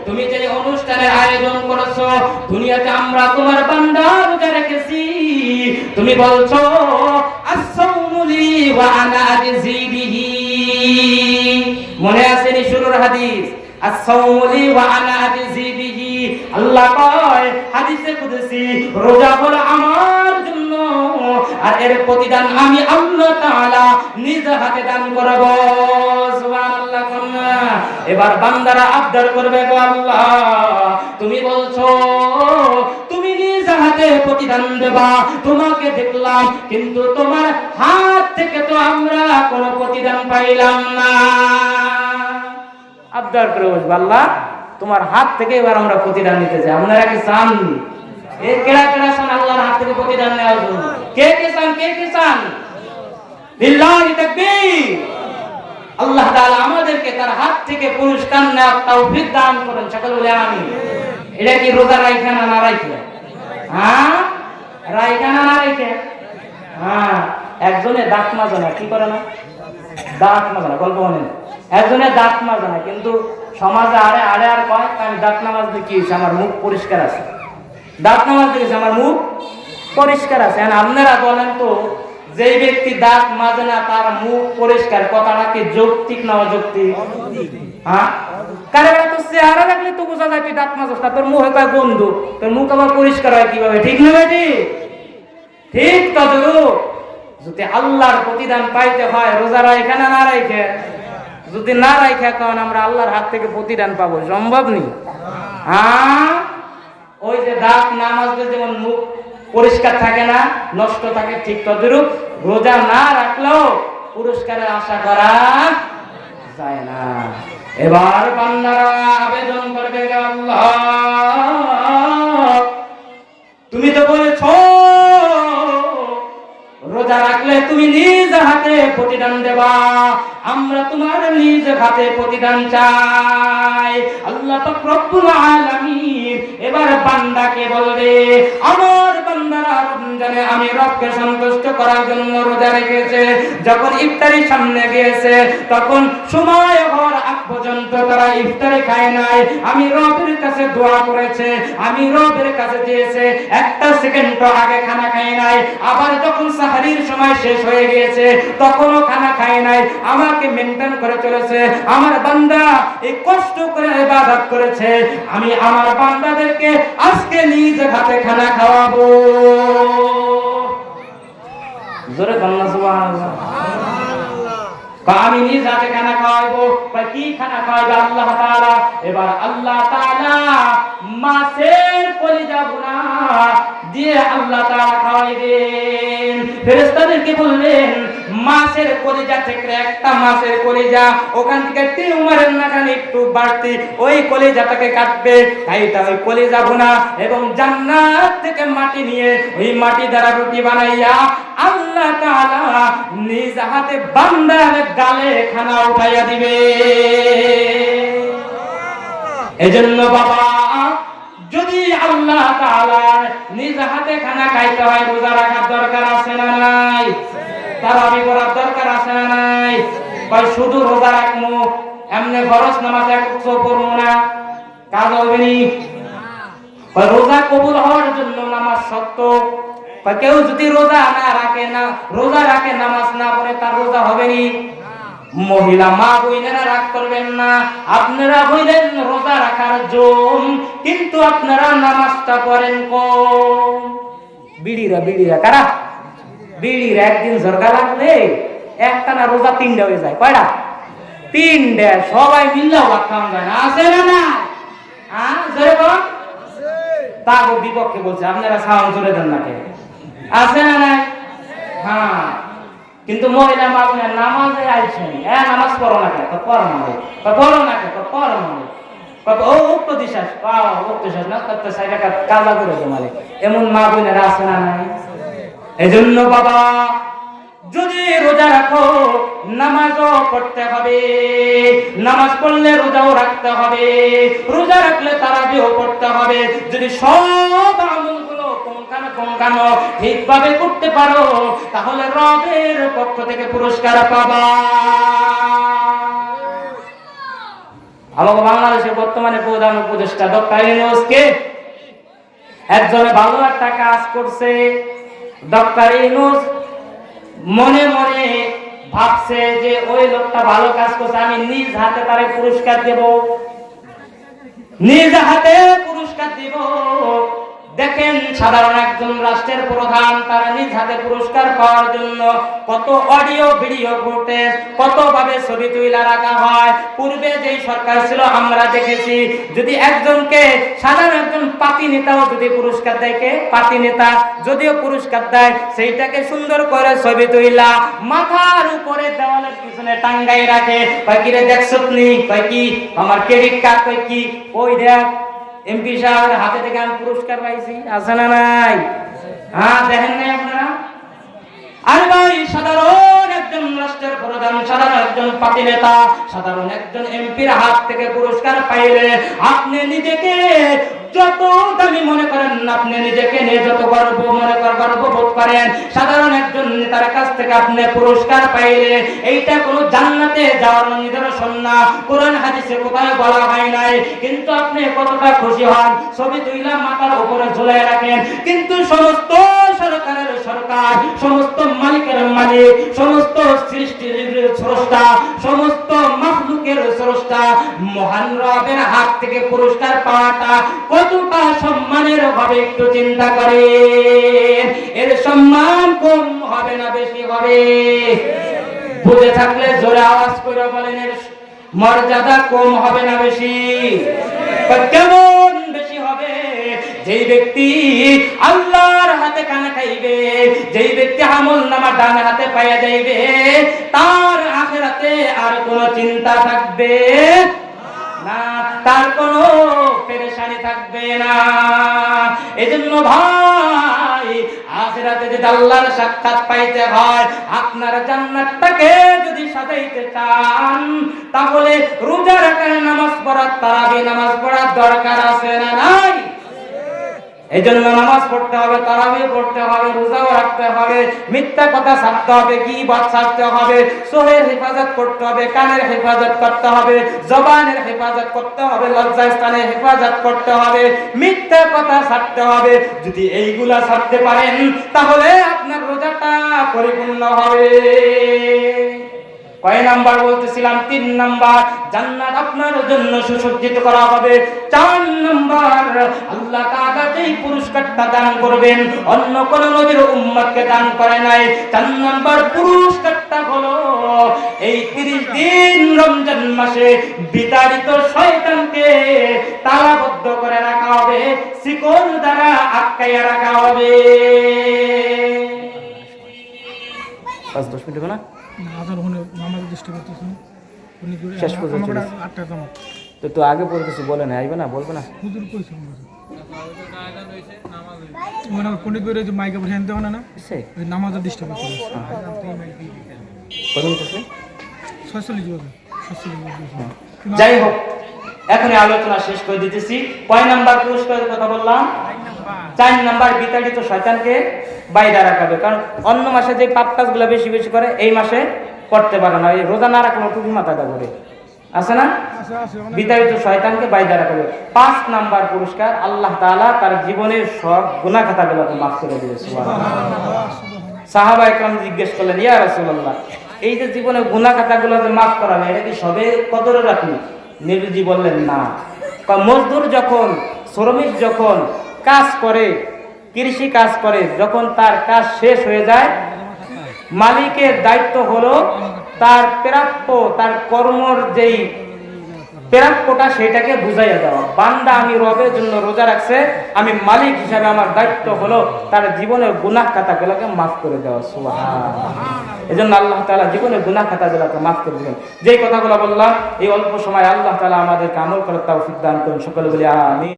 তুমি যেই অনুষ্ঠানের আয়োজন করেছো, দুনিয়াতে আমরা তোমার বান্দা রোজা রেখেছি। তুমি বলছো as-sawmu li wa ana ajzi bihi। মনে আছে নি শুরুর হাদিস? as-sawmu li wa ana ajzi bihi। আল্লাহ কয় হাদিসে কুদসি, রোজা হলো আমার জন্য আর এর প্রতিদান আমি আল্লাহ তাআলা নিজ হাতে দান করব। সুবহানাল্লাহ। এবার বান্দারা আবদার করবে, গো আল্লাহ, তুমি বলছো তুমি নিজ হাতে প্রতিদান দেবা, তোমাকে দেখলাম, কিন্তু তোমার হাত থেকে তো আমরা কোনো প্রতিদান পাইলাম না। আবদার করে বলবে, আল্লাহ, তোমার হাত থেকে এবার আমরা প্রতিদান নিতে চাই। আপনারা কি চান? এই কেডা কেডা চান আল্লাহর হাত থেকে প্রতিদান নেওয়ার জন্য? কে কে চান? কে কে চান? লিল্লাহি তাকবীর। আল্লাহ তাআলা আমাদেরকে তার হাত থেকে পুরস্কার নেওয়ার তৌফিক দান করেন। সকলে বলে আমিন। এটা কি রোজা রাইখা না রাইখা? হ্যাঁ, রাইখা না রাইখা? হ্যাঁ। একজনে দাঁত মাজে না, কি করে না? দাঁত মাজে না, গল্প বলেন। একজনে দাঁত মাজে না, কিন্তু সমাজে আরে আরে আর কয়, আমি দাঁত না মাজতে কি হয়েছে, আমার মুখ পরিষ্কার আছে। দাঁত না মাজতে গেছে, আমার মুখ পরিষ্কার আছে। আপনারা বলেন তো, যেই ব্যক্তি দাঁত মাজে না তার মুখ পরিষ্কার, কথাটা কি যৌক্তিক না অযৌক্তিক? হ্যাঁ, কারণ তো চেহারা রাখলে তো বোঝা যায় তুই দাঁত মাজস না, তোর মুখে কয় বন্ধু, তোর মুখ আবার পরিষ্কার হয় কিভাবে? ঠিক না বেটি? ঠিক তদ্রূপ যদি আল্লাহর প্রতিদান পাইতে হয়, রোজা রাইখা না না রাইখা? যদি না রাইখা, কারণ আমরা আল্লাহর হাত থেকে প্রতিদান পাবো, সম্ভব নেই। হ্যাঁ, ওই যে দাঁত না মাজলে যেমন মুখ পরিষ্কার থাকে না, নষ্ট থাকে, ঠিক তদ্রূপ রোজা না রাখলেও পুরস্কারের আশা করা যায় না। এবার বান্দারা আবেদন করবে, আল্লাহ, তুমি তো বলেছো রোজা রাখলে তুমি নিজ হাতে প্রতিদান দেবা, আমরা তোমার নিজ হাতে প্রতিদান চাই। আল্লাহ পাক রব্বুল আলামিন এবার বান্দাকে বলবে, আমার বান্দারা রমজানে আমি রবকে সন্তুষ্ট করার জন্য রোজা রেখেছে। যখন ইফতারির সামনে গিয়েছে, তখন সময় হওয়ার আগ পর্যন্ত তারা ইফতারি খায় নাই। আমি রবের কাছে দোয়া করেছে, আমি রবের কাছে চেয়েছে, একটা সেকেন্ড আগে খানা খায় নাই। আবার যখন সাহরির সময় শেষ হয়ে গিয়েছে, তখনও খানা খায় নাই, আমাকে মেনটেন করে চলেছে। আমার বান্দা এই কষ্ট করে ইবাদত করেছে, আমি আমার বান্দাদেরকে আজকে নিজ হাতে খানা খাওয়াবো। জোরে বলুন সুবহানাল্লাহ। আমি নিজ হাতে খানা খাওয়াবো। কি খানা খাওয়াবে আল্লাহ তাআলা? এবার আল্লাহ তাআলা মাছের কলিজা ভুনা দিয়ে আল্লাহ তাআলা খাওয়াইবেন। ফেরেশতাদেরকে বললেন, মাছের কলিজা থেকে একটা মাছের কলিজা, ওখান থেকে টিউমারের নাগান একটু বাড়তি, ওই কলিজাটাকে কাটবে, তাইটা ওই কলিজা ভুনা, এবং জান্নাত থেকে মাটি নিয়ে ওই মাটি দ্বারা রুটি বানাইয়া আল্লাহ তাআলা নিজ হাতে বান্দার গালে খানা উঠাইয়া দিবে। এজন্য বাবা, যদি আল্লাহ তাআলা নিজ হাতে খানা খাইতে হয়, রোজা রাখার দরকার আছে না নাই? তারাবি করার দরকার আছে না নাই? কয় শুধু রোজা রাখবো, এমনি ফরজ নামাজ এক ওয়াক্ত পড়বো না, কাজ হবে নি। কয় রোজা কবুল হওয়ার জন্য নামাজ শর্ত। কয় কেউ যদি রোজা রাখে নামাজ না পড়ে তার রোজা হবে নি। মহিলা মা বোনেরা রাগ করবেন না, আপনারা হইলেন রোজা রাখার জন, কিন্তু আপনারা নামাজটা পড়েন কম। বিড়িরা কারা? বিড়িরা একদিন ঝরকা লাগলে একটানা রোজা 3টা হয়ে যায়। কয়টা? 3টা। সবাই মিললে ভাত খাওয়া যায় না, আছে না না? তাগো বিপক্ষে বলছে, আপনারা সাউন্ড জোরে দেন না কে? আছে না নাই? হ্যাঁ। কিন্তু মহিলা মা বোনের নামাজে আইছেন, নামাজ পড়ো না কে? পড়ো না রে। পড়ো না কে? পড়ো না রে। ও উক্ত দিশাস না করতে সাইডে কাজা করে তোমারে, এমন মা বোনেরা আছে না নাই? এজন্য বাবা, যদি রোজা রাখো নামাজও পড়তে হবে, নামাজ পড়লে রোজাও রাখতে হবে, রোজা রাখলে তারাবিও পড়তে হবে। যদি সব আমলগুলো কোনখানো ঠিকভাবে করতে পারো, তাহলে রবের পক্ষ থেকে পুরস্কার পাবা। আমাদের বাংলাদেশের বর্তমানে প্রধান উপদেষ্টা ডক্টর ইউনূসকে একজনে ভালো একটা কাজ করছে। ডক্টর ইউনূস মনে মনে ভাবছে যে ওই লোকটা ভালো কাজ করছে, আমি নিজ হাতে তারে পুরস্কার দেব, নিজ হাতে পুরস্কার দেব। দেখেন, সাধারণ একজন রাষ্ট্রের প্রধান তারা নিজ হাতে পুরস্কার পাওয়ার জন্য কত অডিও ভিডিও ফুটেজ, কত ভাবে ছবি তুলে রাখা হয়। পূর্বে যেই সরকার ছিল আমরা দেখেছি, যদি একজনকে সাধারণ একজন পাতি নেতাও যদি পুরস্কার দেয়, কে পাতি নেতা যদিও পুরস্কার দেয়, সেইটাকে সুন্দর করে ছবি তুইলা মাথার উপরে দেওয়ালের পিছনে টাঙ্গাই রাখে। কয় কি রে দেখছত নি? কয় কি আমার ক্রেডিট কার্ড? কয় কি ওই দেখ এমপি সাহেবের হাতে থেকে আমি পুরস্কার পাইছি, আছে না নাই? দেখেন নাই আপনারা? আরে ভাই, সাধারণ একজন রাষ্ট্রের প্রধান, সাধারণ একজন পার্টি নেতা, সাধারণ একজন এমপির হাত থেকে পুরস্কার পাইলে আপনি নিজেকে যত দামি মনে করেন, আপনি নিজেকে নিয়ে যত গর্ববোধ করেন, সাধারণ একজন নেতার কাছ থেকে আপনি পুরস্কার পাইলে এইটা কোনো জান্নাতে যাওয়ার নিদর্শন না, কোরআন হাদিসে কোথায় বলা হয় নাই। কিন্তু আপনি কতটা খুশি হন, ছবি তুইলা মাথার উপরে ঝুলাই রাখেন, কিন্তু সমস্ত সরকারের সরকার, সমস্ত মালিকের মালিক, সমস্ত সৃষ্টির স্রষ্টা, সমস্ত মাখলুকের স্রষ্টা মহান রবের হাত থেকে পুরস্কার পাওয়াটা কতটা সম্মানের হবে একটু চিন্তা করেন। এর সম্মান কম হবে না বেশি হবে? বুঝে থাকলে জোরে আওয়াজ করে বলেন, এর মর্যাদা কম হবে না বেশি? কেমন বেশি হবে? যেই ব্যক্তি আল্লাহর হাতে খানা খাইবে, যেই ব্যক্তি আমলনামা ডান হাতে পাইয়া যাইবে, তার আখিরাতে আর কোনো চিন্তা থাকবে না, তার কোনো পেরেশানি থাকবে না। এজন্য ভাই, আখিরাতে যদি আল্লাহর সাক্ষাৎ পাইতে হয়, আপনার জান্নাতটাকে যদি সাজাইতে চান, তাহলে রোজা রাখার নামাজ পড়ার, তারাবি নামাজ পড়ার দরকার আছে না নাই? এই জন্য নামাজ পড়তে হবে, তারাবি পড়তে হবে, রোজাও রাখতে হবে, মিথ্যা কথা ছাড়তে হবে, গীবত ছাড়তে হবে, চোখের হেফাজত করতে হবে, কানের হেফাজত করতে হবে, জবানের হেফাজত করতে হবে, লজ্জাস্থানের হেফাজত করতে হবে, মিথ্যা কথা ছাড়তে হবে। যদি এইগুলা ছাড়তে পারেন, তাহলে আপনার রোজাটা পরিপূর্ণ হবে। কয় নাম্বার বলতেছিলাম? 3 নাম্বার, জান্নাত আপনার জন্য সুসজ্জিত করা হবে। 4 নাম্বার, আল্লাহ তাআলা যেই পুরস্কারটা দান করবেন অন্য কোন নবীর উম্মতকে দান করে নাই। 4 নাম্বার পুরস্কারটা হলো এই 30 দিন রমজান মাসে বিতাড়িত শয়তানকে তালাবদ্ধ করে রাখা হবে, শিকল দ্বারা আটকাইয়া রাখা হবে। 5-10 মিনিট হবে না? শেষ পর্যন্ত তো আগে বলতেছি, বলে না আইবে না, বলবে না। যাই হোক, এখন আলোচনা শেষ করে দিতেছি। কয় নাম্বার পুরস্কারের কথা বললাম? 4 নাম্বার বিতাড়িত শয়তানকে বাইরে রাখা হবে, কারণ অন্য মাসে যে পাপ কাজগুলো বেশি বেশি করে এই মাসে করতে পারে না, এই রোজা না রাখলে টুপি মাথাটা করে আছে না, বিতাড়িত শয়তানকে বাইরে রাখা হবে। 5 নাম্বার পুরস্কার, আল্লাহ তাআলা তার জীবনের সব গুনাহ খাতাগুলোকে মাফ করে দিবে। সুবহানাল্লাহ। সাহাবা একরাম জিজ্ঞেস করলেন, ইয়া রাসূলুল্লাহ, এই যে জীবনে গুনাহ খাতাগুলো যে মাফ করা হবে, এটা কি সবে কদরে রাখি? নবীজি বললেন না। মজদুর যখন, শ্রমিক যখন কাজ করে, কৃষি কাজ করে, যখন তার কাজ শেষ হয়ে যায়, মালিকের দায়িত্ব হলো তার প্রাপ্য, তার কর্মর যেই প্রাপ্যটা সেটাকে বুঝাইয়া দেওয়া। বান্দা আমি রবের জন্য রোজা রাখছে, আমি মালিক হিসাবে আমার দায়িত্ব হলো তার জীবনের গুনাহ খাতাগুলোকে মাফ করে দেওয়া। সুবহানাল্লাহ। এজন্য আল্লাহ তাআলা জীবনের গুনাহ খাতাগুলোকে মাফ করে দিবেন। যেই কথাগুলো বললাম এই অল্প সময় আল্লাহ তাআলা আমাদেরকে আমল করার তৌফিক দান করুন। সকলে বলি আমিন।